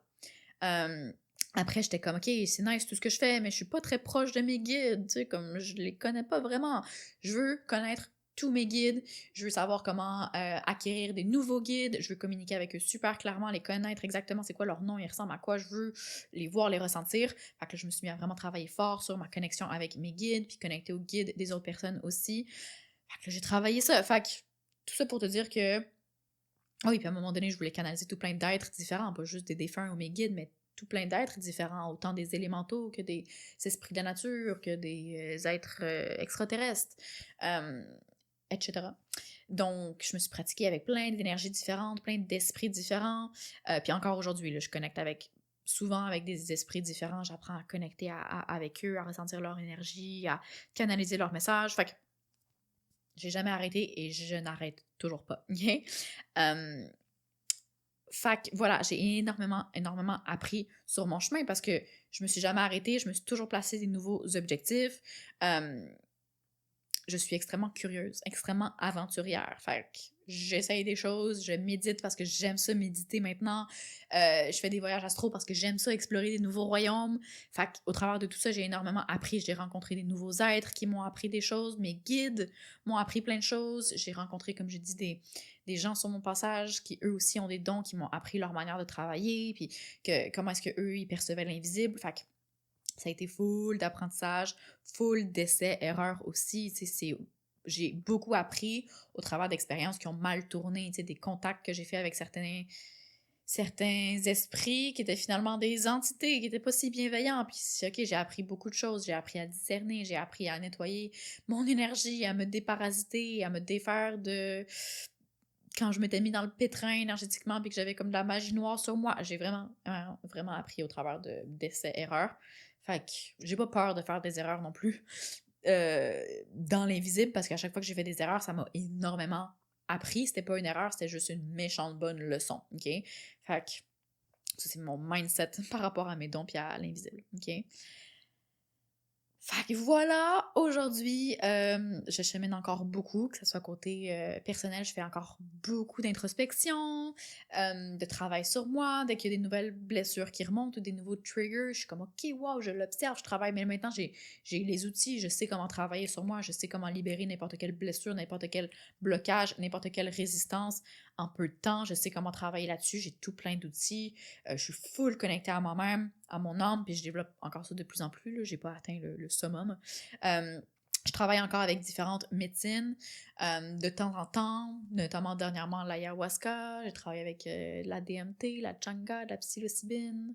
Après, j'étais comme, OK, c'est nice tout ce que je fais, mais je suis pas très proche de mes guides, tu sais, comme je les connais pas vraiment. Je veux connaître tous mes guides, je veux savoir comment acquérir des nouveaux guides, je veux communiquer avec eux super clairement, les connaître exactement c'est quoi leur nom, ils ressemblent à quoi, je veux les voir, les ressentir. Fait que je me suis mis à vraiment travailler fort sur ma connexion avec mes guides, puis connecter aux guides des autres personnes aussi. Fait que j'ai travaillé ça. Fait que tout ça pour te dire que oui, puis à un moment donné, je voulais canaliser tout plein d'êtres différents, pas juste des défunts ou mes guides, mais tout plein d'êtres différents, autant des élémentaux que des esprits de la nature, que des êtres extraterrestres, euh, etc. Donc, je me suis pratiquée avec plein d'énergies différentes, plein d'esprits différents. Puis encore aujourd'hui, là, je connecte souvent avec des esprits différents. J'apprends à connecter avec eux, à ressentir leur énergie, à canaliser leurs messages. Fait que j'ai jamais arrêté et je n'arrête toujours pas. OK? Fait que voilà, j'ai énormément appris sur mon chemin parce que je me suis jamais arrêtée, je me suis toujours placé des nouveaux objectifs. Je suis extrêmement curieuse, extrêmement aventurière. Fait que j'essaye des choses, je médite parce que j'aime ça méditer maintenant. Je fais des voyages astro parce que j'aime ça explorer des nouveaux royaumes. Fait qu'au travers de tout ça, j'ai énormément appris. J'ai rencontré des nouveaux êtres qui m'ont appris des choses. Mes guides m'ont appris plein de choses. J'ai rencontré, comme je dis, des gens sur mon passage qui eux aussi ont des dons, qui m'ont appris leur manière de travailler, puis comment est-ce qu'eux, ils percevaient l'invisible. Fait que ça a été full d'apprentissage, full d'essais, erreurs aussi. J'ai beaucoup appris au travers d'expériences qui ont mal tourné, des contacts que j'ai fait avec certains esprits qui étaient finalement des entités, qui n'étaient pas si bienveillants. Puis, OK, j'ai appris beaucoup de choses. J'ai appris à discerner, j'ai appris à nettoyer mon énergie, à me déparasiter, à me défaire de... Quand je m'étais mis dans le pétrin énergétiquement puis que j'avais comme de la magie noire sur moi, j'ai vraiment appris au travers d'essais-erreurs. Fait que j'ai pas peur de faire des erreurs non plus dans l'invisible parce qu'à chaque fois que j'ai fait des erreurs, ça m'a énormément appris. C'était pas une erreur, c'était juste une méchante bonne leçon, OK? Fait que Ça, c'est mon mindset par rapport à mes dons puis à l'invisible, OK? Fait que voilà, aujourd'hui, je chemine encore beaucoup, que ce soit côté personnel, je fais encore beaucoup d'introspection, de travail sur moi. Dès qu'il y a des nouvelles blessures qui remontent ou des nouveaux triggers, je suis comme OK, wow, je l'observe, je travaille. Mais maintenant, j'ai les outils, je sais comment travailler sur moi, je sais comment libérer n'importe quelle blessure, n'importe quel blocage, n'importe quelle résistance en peu de temps. Je sais comment travailler là-dessus, j'ai tout plein d'outils. Je suis full connectée à moi-même, à mon âme, puis je développe encore ça de plus en plus. Là, j'ai pas atteint le summum. Je travaille encore avec différentes médecines de temps en temps, notamment dernièrement l'ayahuasca. J'ai travaillé avec la DMT, la changa, la psilocybine.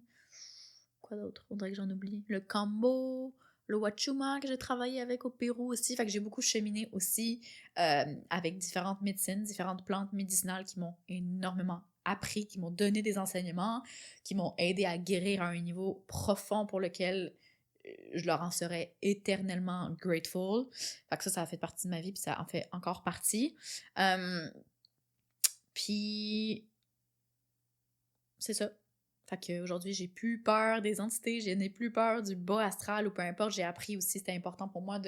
Quoi d'autre? On dirait que j'en oublie. Le kambo, le wachuma que j'ai travaillé avec au Pérou aussi. Fait que j'ai beaucoup cheminé aussi avec différentes médecines, différentes plantes médicinales qui m'ont énormément appris, qui m'ont donné des enseignements, qui m'ont aidé à guérir à un niveau profond pour lequel je leur en serais éternellement grateful. Fait que ça a fait partie de ma vie, puis ça en fait encore partie. Puis c'est ça. Fait qu'aujourd'hui, j'ai plus peur des entités, je n'ai plus peur du bas astral ou peu importe. J'ai appris aussi, c'était important pour moi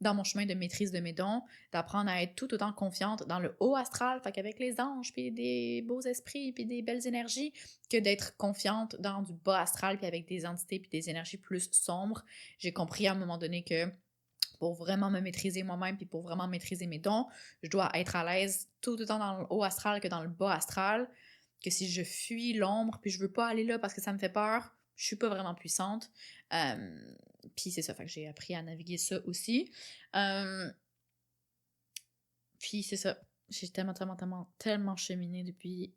dans mon chemin de maîtrise de mes dons, d'apprendre à être tout autant confiante dans le haut astral, fait qu'avec les anges, puis des beaux esprits, puis des belles énergies, que d'être confiante dans du bas astral, puis avec des entités, puis des énergies plus sombres. J'ai compris à un moment donné que pour vraiment me maîtriser moi-même, puis pour vraiment maîtriser mes dons, je dois être à l'aise tout autant dans le haut astral que dans le bas astral, que si je fuis l'ombre, puis je veux pas aller là parce que ça me fait peur, je suis pas vraiment puissante. Puis c'est ça, fait que j'ai appris à naviguer ça aussi. Puis c'est ça, j'ai tellement cheminé depuis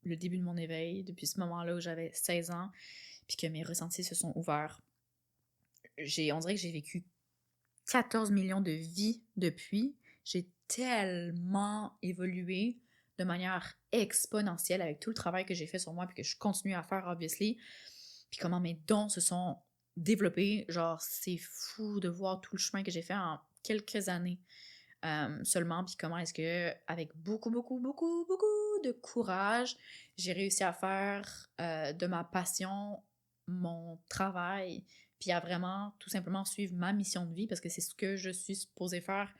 le début de mon éveil, depuis ce moment-là où j'avais 16 ans, puis que mes ressentis se sont ouverts. On dirait que j'ai vécu 14 millions de vies depuis. J'ai tellement évolué de manière exponentielle avec tout le travail que j'ai fait sur moi puis que je continue à faire, obviously. Puis comment mes dons se sont développés. Genre, c'est fou de voir tout le chemin que j'ai fait en quelques années seulement. Puis comment est-ce que, avec beaucoup, beaucoup, beaucoup, beaucoup de courage, j'ai réussi à faire de ma passion mon travail, puis à vraiment tout simplement suivre ma mission de vie parce que c'est ce que je suis supposée faire,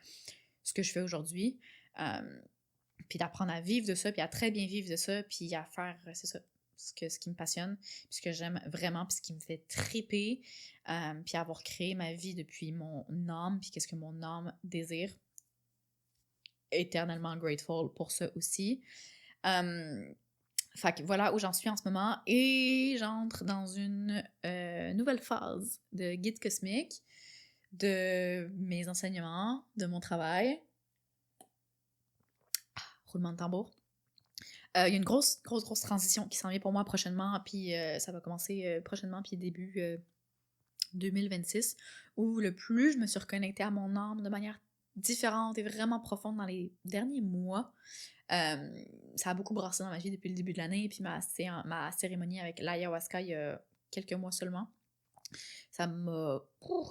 ce que je fais aujourd'hui. Puis d'apprendre à vivre de ça, puis à très bien vivre de ça, puis à faire, c'est ça, ce qui me passionne, puis ce que j'aime vraiment, puis ce qui me fait triper, puis avoir créé ma vie depuis mon âme, puis qu'est-ce que mon âme désire. Éternellement grateful pour ça aussi. Fait que voilà où j'en suis en ce moment et j'entre dans une nouvelle phase de guide cosmique, de mes enseignements, de mon travail. Roulement de tambour. Il y a une grosse transition qui s'en vient pour moi prochainement, puis ça va commencer prochainement, puis début 2026, où le plus je me suis reconnectée à mon âme de manière différente et vraiment profonde dans les derniers mois. Ça a beaucoup brassé dans ma vie depuis le début de l'année, puis ma cérémonie avec l'ayahuasca il y a quelques mois seulement. Ça m'a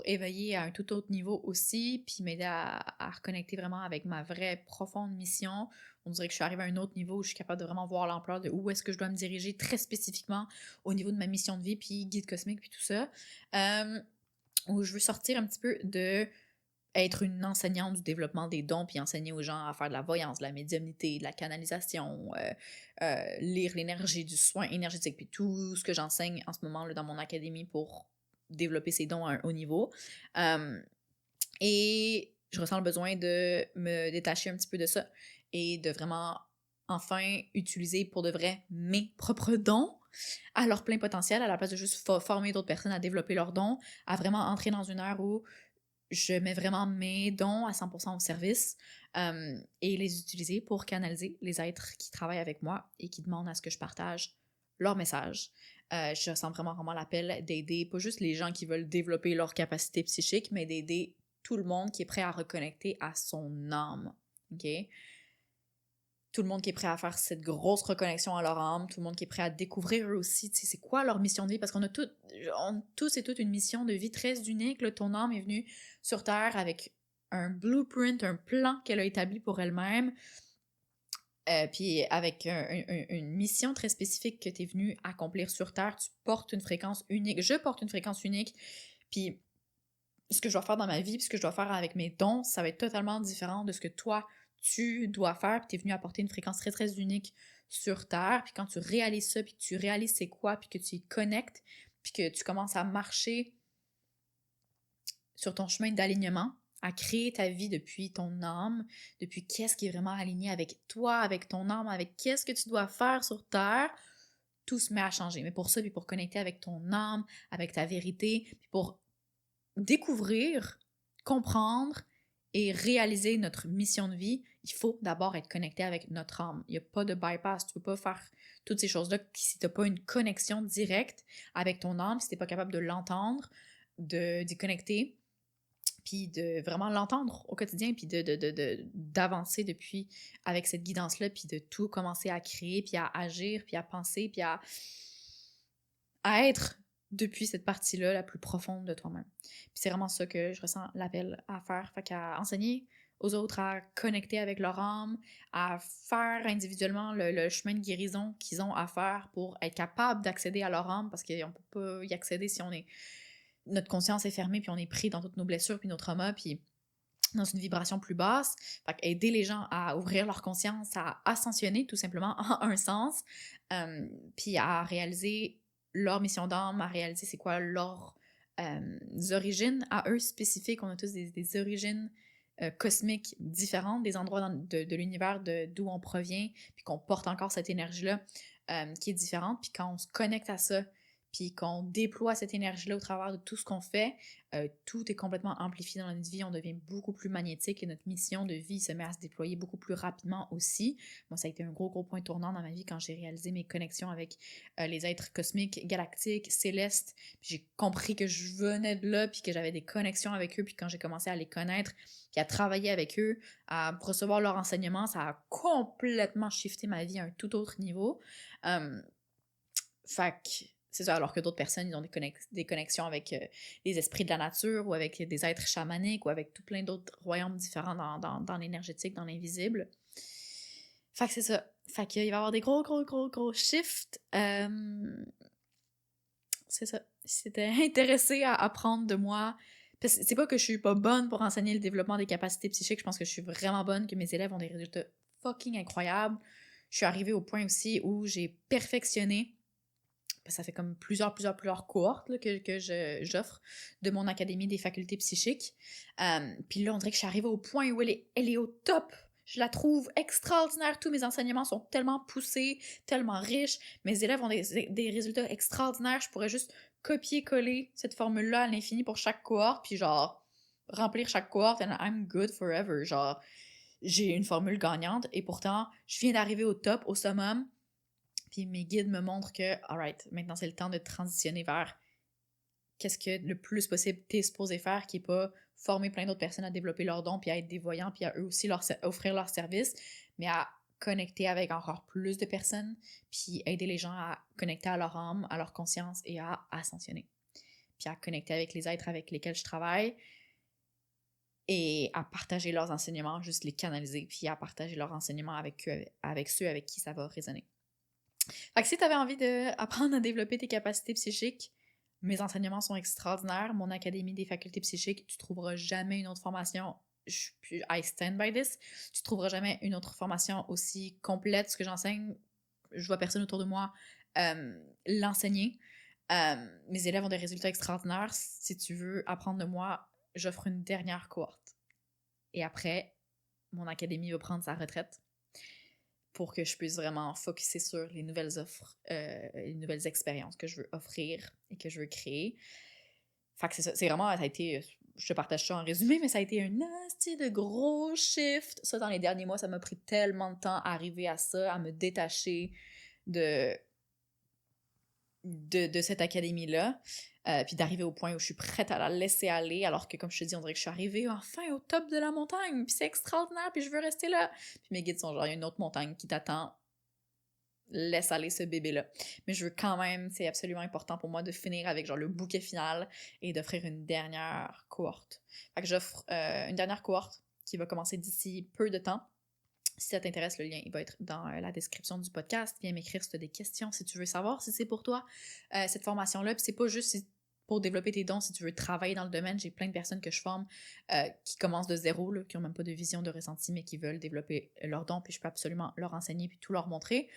éveillée à un tout autre niveau aussi, puis m'aider à reconnecter vraiment avec ma vraie profonde mission. On dirait que je suis arrivée à un autre niveau où je suis capable de vraiment voir l'ampleur de où est-ce que je dois me diriger très spécifiquement au niveau de ma mission de vie, puis guide cosmique, puis tout ça. Où je veux sortir un petit peu de être une enseignante du développement des dons, puis enseigner aux gens à faire de la voyance, de la médiumnité, de la canalisation, lire l'énergie, du soin énergétique, puis tout ce que j'enseigne en ce moment là, dans mon académie pour développer ces dons à un haut niveau. Et je ressens le besoin de me détacher un petit peu de ça et de vraiment enfin utiliser pour de vrai mes propres dons à leur plein potentiel, à la place de juste former d'autres personnes à développer leurs dons, à vraiment entrer dans une ère où je mets vraiment mes dons à 100% au service et les utiliser pour canaliser les êtres qui travaillent avec moi et qui demandent à ce que je partage leur message. Je sens vraiment l'appel d'aider pas juste les gens qui veulent développer leur capacité psychique, mais d'aider tout le monde qui est prêt à reconnecter à son âme. OK? Tout le monde qui est prêt à faire cette grosse reconnexion à leur âme, tout le monde qui est prêt à découvrir eux aussi, tu sais, c'est quoi leur mission de vie, parce qu'on a tous et toutes une mission de vie très unique, là. Ton âme est venue sur Terre avec un blueprint, un plan qu'elle a établi pour elle-même, Puis avec une mission très spécifique que tu es venu accomplir sur Terre, tu portes une fréquence unique. Je porte une fréquence unique. Puis ce que je dois faire dans ma vie, puis ce que je dois faire avec mes dons, ça va être totalement différent de ce que toi, tu dois faire. Puis tu es venu apporter une fréquence très, très unique sur Terre. Puis quand tu réalises ça, puis que tu réalises c'est quoi, puis que tu y connectes, puis que tu commences à marcher sur ton chemin d'alignement, à créer ta vie depuis ton âme, depuis qu'est-ce qui est vraiment aligné avec toi, avec ton âme, avec qu'est-ce que tu dois faire sur Terre, tout se met à changer. Mais pour ça, puis pour connecter avec ton âme, avec ta vérité, puis pour découvrir, comprendre et réaliser notre mission de vie, il faut d'abord être connecté avec notre âme. Il n'y a pas de bypass. Tu ne peux pas faire toutes ces choses-là si tu n'as pas une connexion directe avec ton âme, si tu n'es pas capable de l'entendre, d'y connecter, puis de vraiment l'entendre au quotidien, puis d'avancer depuis avec cette guidance-là, puis de tout commencer à créer, puis à agir, puis à penser, puis à être depuis cette partie-là la plus profonde de toi-même. Puis c'est vraiment ça que je ressens l'appel à faire, fait qu'à enseigner aux autres à connecter avec leur âme, à faire individuellement le chemin de guérison qu'ils ont à faire pour être capable d'accéder à leur âme, parce qu'on ne peut pas y accéder si notre conscience est fermée, puis on est pris dans toutes nos blessures, puis nos traumas, puis dans une vibration plus basse. Fait aider les gens à ouvrir leur conscience, à ascensionner tout simplement en un sens, puis à réaliser leur mission d'âme, à réaliser c'est quoi leurs origines à eux spécifiques. On a tous des origines cosmiques différentes, des endroits de l'univers d'où on provient, puis qu'on porte encore cette énergie-là qui est différente. Puis quand on se connecte à ça, puis qu'on déploie cette énergie-là au travers de tout ce qu'on fait, tout est complètement amplifié dans notre vie, on devient beaucoup plus magnétique et notre mission de vie se met à se déployer beaucoup plus rapidement aussi. Moi, ça a été un gros, gros point tournant dans ma vie quand j'ai réalisé mes connexions avec les êtres cosmiques, galactiques, célestes. Puis j'ai compris que je venais de là, puis que j'avais des connexions avec eux, puis quand j'ai commencé à les connaître, puis à travailler avec eux, à recevoir leur enseignement, ça a complètement shifté ma vie à un tout autre niveau. Fait que c'est ça, alors que d'autres personnes, ils ont des connexions avec les esprits de la nature ou avec des êtres chamaniques ou avec tout plein d'autres royaumes différents dans l'énergétique, dans l'invisible. Fait que c'est ça. Fait qu'il va y avoir des gros, gros, gros, gros shifts. C'est ça. Si t'étais intéressé à apprendre de moi, parce que c'est pas que je suis pas bonne pour enseigner le développement des capacités psychiques, je pense que je suis vraiment bonne, que mes élèves ont des résultats fucking incroyables. Je suis arrivée au point aussi où j'ai perfectionné. Ça fait comme plusieurs cohortes là, que j'offre de mon Académie des facultés psychiques. Puis là, on dirait que je suis arrivée au point où elle est au top. Je la trouve extraordinaire. Tous mes enseignements sont tellement poussés, tellement riches. Mes élèves ont des résultats extraordinaires. Je pourrais juste copier-coller cette formule-là à l'infini pour chaque cohorte, puis genre remplir chaque cohorte and I'm good forever. Genre, j'ai une formule gagnante et pourtant, je viens d'arriver au top, au summum. Puis mes guides me montrent que, alright, maintenant c'est le temps de transitionner vers qu'est-ce que le plus possible t'es supposé faire, qui est pas former plein d'autres personnes à développer leurs dons, puis à être des voyants, puis à eux aussi leur offrir leurs services, mais à connecter avec encore plus de personnes, puis aider les gens à connecter à leur âme, à leur conscience et à ascensionner. Puis à connecter avec les êtres avec lesquels je travaille et à partager leurs enseignements, juste les canaliser, puis à partager leurs enseignements avec ceux avec qui ça va résonner. Fait que si tu avais envie d'apprendre à développer tes capacités psychiques, mes enseignements sont extraordinaires. Mon Académie des facultés psychiques, tu trouveras jamais une autre formation. I stand by this. Tu trouveras jamais une autre formation aussi complète. Ce que j'enseigne, je vois personne autour de moi l'enseigner. Mes élèves ont des résultats extraordinaires. Si tu veux apprendre de moi, j'offre une dernière cohorte. Et après, mon académie va prendre sa retraite pour que je puisse vraiment focusser sur les nouvelles offres, les nouvelles expériences que je veux offrir et que je veux créer. Fait que c'est ça, c'est vraiment, ça a été, je te partage ça en résumé, mais ça a été un nasty de gros shift. Ça, dans les derniers mois, ça m'a pris tellement de temps à arriver à ça, à me détacher de cette académie-là, puis d'arriver au point où je suis prête à la laisser aller, alors que, comme je te dis, on dirait que je suis arrivée enfin au top de la montagne, puis c'est extraordinaire, puis je veux rester là. Puis mes guides sont genre, il y a une autre montagne qui t'attend, laisse aller ce bébé-là. Mais je veux quand même, c'est absolument important pour moi de finir avec genre le bouquet final et d'offrir une dernière cohorte. Fait que j'offre une dernière cohorte qui va commencer d'ici peu de temps. Si ça t'intéresse, le lien il va être dans la description du podcast. Viens m'écrire si tu as des questions, si tu veux savoir si c'est pour toi, cette formation-là. Puis c'est pas juste pour développer tes dons, si tu veux travailler dans le domaine. J'ai plein de personnes que je forme qui commencent de zéro, là, qui n'ont même pas de vision, de ressenti, mais qui veulent développer leurs dons. Puis je peux absolument leur enseigner puis tout leur montrer.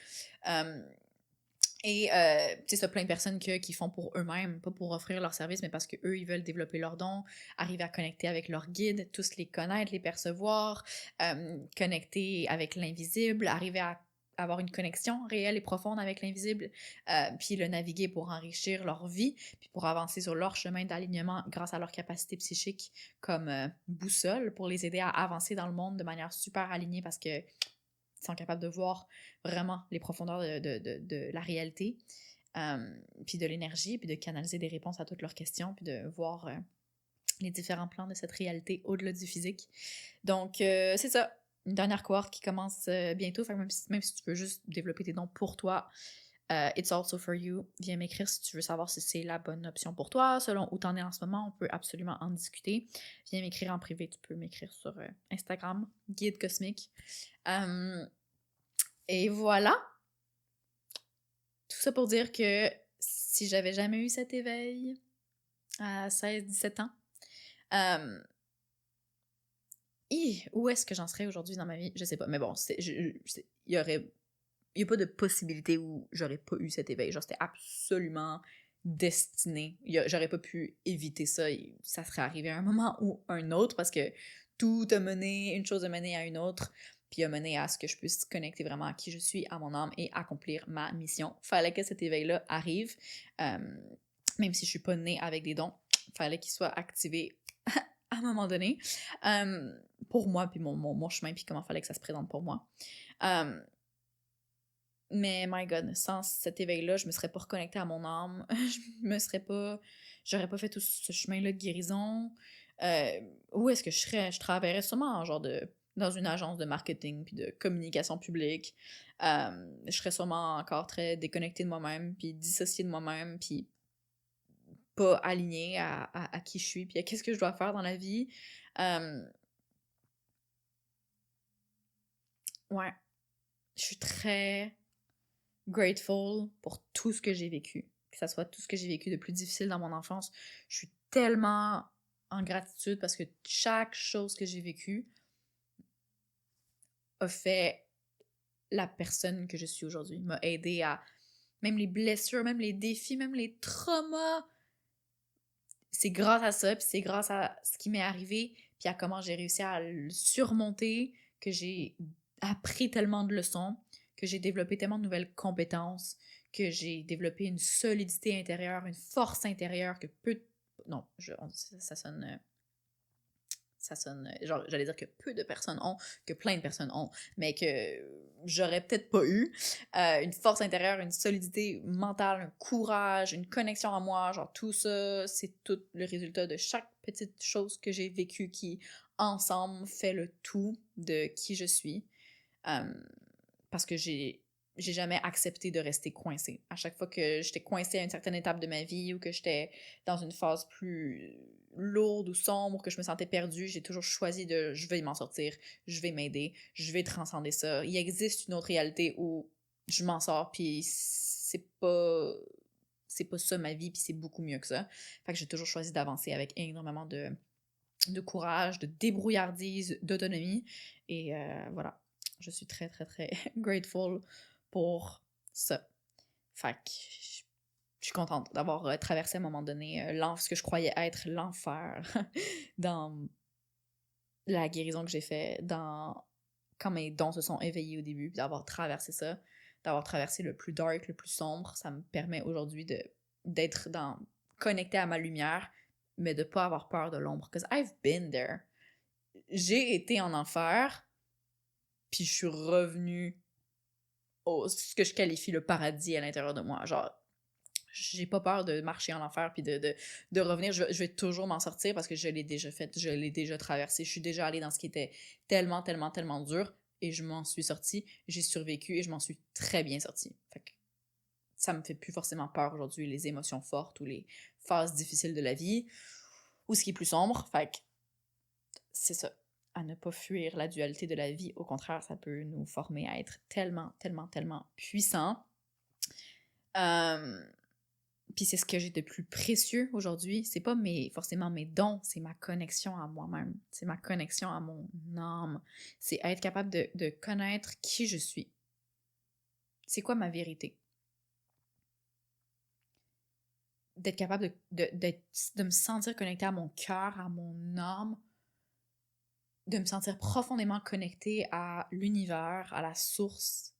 Et tu sais, ça, plein de personnes qui font pour eux-mêmes, pas pour offrir leur service, mais parce qu'eux, ils veulent développer leurs dons, arriver à connecter avec leurs guides, tous les connaître, les percevoir, connecter avec l'invisible, arriver à avoir une connexion réelle et profonde avec l'invisible, puis le naviguer pour enrichir leur vie, puis pour avancer sur leur chemin d'alignement grâce à leur capacité psychique comme boussole, pour les aider à avancer dans le monde de manière super alignée parce que sont capables de voir vraiment les profondeurs de la réalité, puis de l'énergie, puis de canaliser des réponses à toutes leurs questions, puis de voir les différents plans de cette réalité au-delà du physique. Donc, c'est ça. Une dernière cohorte qui commence bientôt. Fait que même si tu veux juste développer tes dons pour toi, it's also for you. Viens m'écrire si tu veux savoir si c'est la bonne option pour toi. Selon où t'en es en ce moment, on peut absolument en discuter. Viens m'écrire en privé. Tu peux m'écrire sur Instagram, Guide Cosmique. Et voilà. Tout ça pour dire que si j'avais jamais eu cet éveil à 16-17 ans, où est-ce que j'en serais aujourd'hui dans ma vie? Je sais pas. Mais bon, il y a pas de possibilité où j'aurais pas eu cet éveil. Genre, c'était absolument destiné. J'aurais pas pu éviter ça. Ça serait arrivé à un moment ou un autre parce que tout a mené, une chose a mené à une autre, puis a mené à ce que je puisse connecter vraiment à qui je suis, à mon âme et accomplir ma mission. Fallait que cet éveil-là arrive. Même si je suis pas née avec des dons, fallait qu'il soit activé à un moment donné. Pour moi, puis mon chemin, puis comment fallait que ça se présente pour moi. Mais my God, sans cet éveil-là, je me serais pas reconnectée à mon âme. J'aurais pas fait tout ce chemin-là de guérison. Où est-ce que je serais? Je travaillerais sûrement dans une agence de marketing puis de communication publique. Je serais sûrement encore très déconnectée de moi-même puis dissociée de moi-même puis pas alignée à qui je suis puis à qu'est-ce que je dois faire dans la vie. Ouais, je suis très grateful pour tout ce que j'ai vécu, que ça soit tout ce que j'ai vécu de plus difficile dans mon enfance. Je suis tellement en gratitude parce que chaque chose que j'ai vécue a fait la personne que je suis aujourd'hui, m'a aidé à même les blessures, même les défis, même les traumas. C'est grâce à ça, puis c'est grâce à ce qui m'est arrivé, puis à comment j'ai réussi à le surmonter, que j'ai appris tellement de leçons, que j'ai développé tellement de nouvelles compétences, que j'ai développé une solidité intérieure, une force intérieure que peu... Non, ça sonne... Ça sonne... Genre, j'allais dire que peu de personnes ont, que plein de personnes ont, mais que j'aurais peut-être pas eu. Une force intérieure, une solidité mentale, un courage, une connexion à moi, genre tout ça, c'est tout le résultat de chaque petite chose que j'ai vécue qui, ensemble, fait le tout de qui je suis. Parce que j'ai jamais accepté de rester coincée. À chaque fois que j'étais coincée à une certaine étape de ma vie ou que j'étais dans une phase plus lourde ou sombre, que je me sentais perdue, j'ai toujours choisi de je vais m'en sortir, je vais m'aider, je vais transcender ça. Il existe une autre réalité où je m'en sors puis c'est pas ça ma vie puis c'est beaucoup mieux que ça. Fait que j'ai toujours choisi d'avancer avec énormément de courage, de débrouillardise, d'autonomie et voilà. Je suis très, très, très grateful pour ça. Fait que je suis contente d'avoir traversé à un moment donné ce que je croyais être l'enfer dans la guérison que j'ai faite, dans quand mes dons se sont éveillés au début, puis d'avoir traversé ça, d'avoir traversé le plus dark, le plus sombre, ça me permet aujourd'hui d'être connecté à ma lumière, mais de pas avoir peur de l'ombre. Because I've been there. J'ai été en enfer, puis je suis revenue ce que je qualifie le paradis à l'intérieur de moi. Genre, j'ai pas peur de marcher en enfer puis de revenir. Je vais toujours m'en sortir parce que je l'ai déjà fait, je l'ai déjà traversé. Je suis déjà allée dans ce qui était tellement, tellement, tellement dur et je m'en suis sortie. J'ai survécu et je m'en suis très bien sortie. Fait que ça me fait plus forcément peur aujourd'hui, les émotions fortes ou les phases difficiles de la vie ou ce qui est plus sombre. Fait que c'est ça. à ne pas fuir la dualité de la vie. Au contraire, ça peut nous former à être tellement, tellement, tellement puissants. Puis c'est ce que j'ai de plus précieux aujourd'hui. C'est pas forcément mes dons, c'est ma connexion à moi-même. C'est ma connexion à mon âme. C'est être capable de connaître qui je suis. C'est quoi ma vérité? D'être capable de me sentir connectée à mon cœur, à mon âme, de me sentir profondément connectée à l'univers, à la source,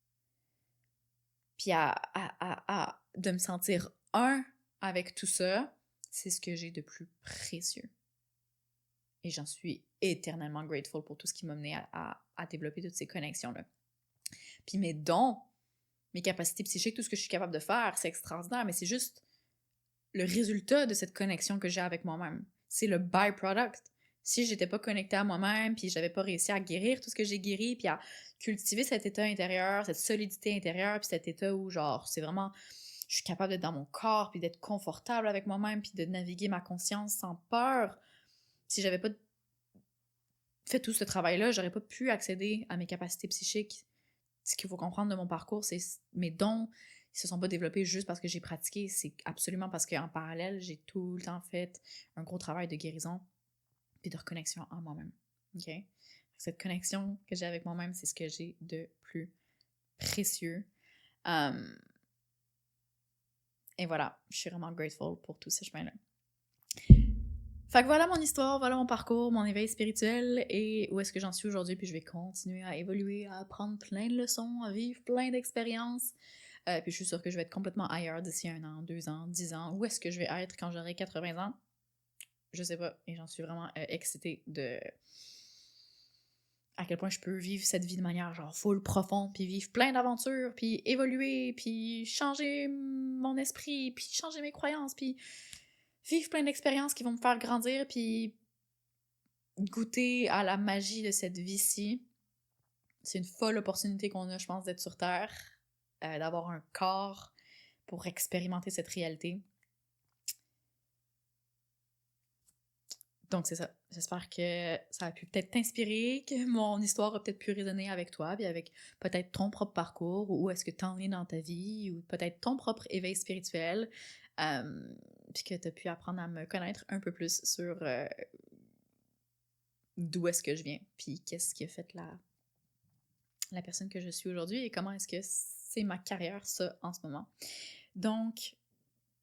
puis de me sentir un avec tout ça, c'est ce que j'ai de plus précieux. Et j'en suis éternellement grateful pour tout ce qui m'a mené à développer toutes ces connexions-là. Puis mes dons, mes capacités psychiques, tout ce que je suis capable de faire, c'est extraordinaire, mais c'est juste le résultat de cette connexion que j'ai avec moi-même. C'est le byproduct. Si j'étais pas connectée à moi-même, puis j'avais pas réussi à guérir tout ce que j'ai guéri, puis à cultiver cet état intérieur, cette solidité intérieure, puis cet état où, genre, c'est vraiment... Je suis capable d'être dans mon corps, puis d'être confortable avec moi-même, puis de naviguer ma conscience sans peur. Si j'avais pas fait tout ce travail-là, j'aurais pas pu accéder à mes capacités psychiques. Ce qu'il faut comprendre de mon parcours, c'est mes dons, ils se sont pas développés juste parce que j'ai pratiqué, c'est absolument parce qu'en parallèle, j'ai tout le temps fait un gros travail de guérison et de reconnexion en moi-même. OK? Cette connexion que j'ai avec moi-même, c'est ce que j'ai de plus précieux. Et voilà, je suis vraiment grateful pour tout ce chemin-là. Fait que voilà mon histoire, voilà mon parcours, mon éveil spirituel et où est-ce que j'en suis aujourd'hui. Puis je vais continuer à évoluer, à apprendre plein de leçons, à vivre plein d'expériences. Puis je suis sûre que je vais être complètement ailleurs d'ici 1 an, 2 ans, 10 ans. Où est-ce que je vais être quand j'aurai 80 ans? Je sais pas. Et j'en suis vraiment excitée de... à quel point je peux vivre cette vie de manière genre full profonde, puis vivre plein d'aventures, puis évoluer, puis changer mon esprit, puis changer mes croyances, puis vivre plein d'expériences qui vont me faire grandir, puis goûter à la magie de cette vie-ci. C'est une folle opportunité qu'on a, je pense, d'être sur Terre, d'avoir un corps pour expérimenter cette réalité. Donc c'est ça. J'espère que ça a pu peut-être t'inspirer, que mon histoire a peut-être pu résonner avec toi, puis avec peut-être ton propre parcours, ou où est-ce que t'en es dans ta vie, ou peut-être ton propre éveil spirituel, puis que t'as pu apprendre à me connaître un peu plus sur d'où est-ce que je viens, puis qu'est-ce qui a fait la personne que je suis aujourd'hui, et comment est-ce que c'est ma carrière, ça, en ce moment. Donc,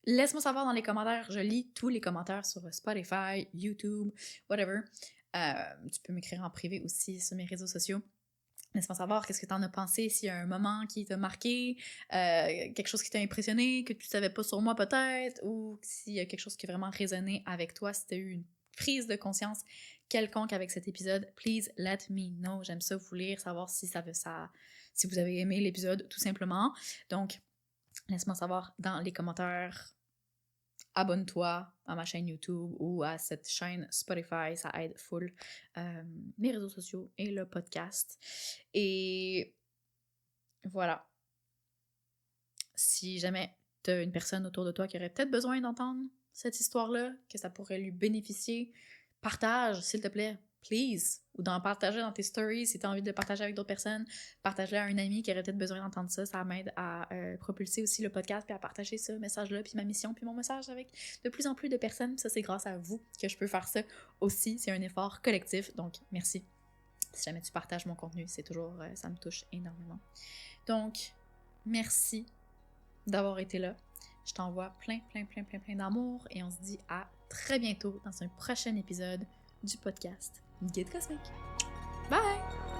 laisse-moi savoir dans les commentaires. Je lis tous les commentaires sur Spotify, YouTube, whatever. Tu peux m'écrire en privé aussi sur mes réseaux sociaux. Laisse-moi savoir qu'est-ce que tu en as pensé, s'il y a un moment qui t'a marqué, quelque chose qui t'a impressionné, que tu savais pas sur moi peut-être, ou s'il y a quelque chose qui a vraiment résonné avec toi, si tu as eu une prise de conscience quelconque avec cet épisode, please let me know. J'aime ça vous lire, savoir si si vous avez aimé l'épisode, tout simplement. Donc, laisse-moi savoir dans les commentaires. Abonne-toi à ma chaîne YouTube ou à cette chaîne Spotify, ça aide full. Mes réseaux sociaux et le podcast. Et voilà. Si jamais tu as une personne autour de toi qui aurait peut-être besoin d'entendre cette histoire-là, que ça pourrait lui bénéficier, partage, s'il te plaît, please. Ou d'en partager dans tes stories si tu as envie de le partager avec d'autres personnes. Partage-le à un ami qui aurait peut-être besoin d'entendre ça. Ça m'aide à propulser aussi le podcast, puis à partager ce message-là, puis ma mission, puis mon message avec de plus en plus de personnes. Ça, c'est grâce à vous que je peux faire ça aussi. C'est un effort collectif, donc merci. Si jamais tu partages mon contenu, c'est toujours... ça me touche énormément. Donc, merci d'avoir été là. Je t'envoie plein d'amour et on se dit à très bientôt dans un prochain épisode du podcast Guide Cosmique. Bye!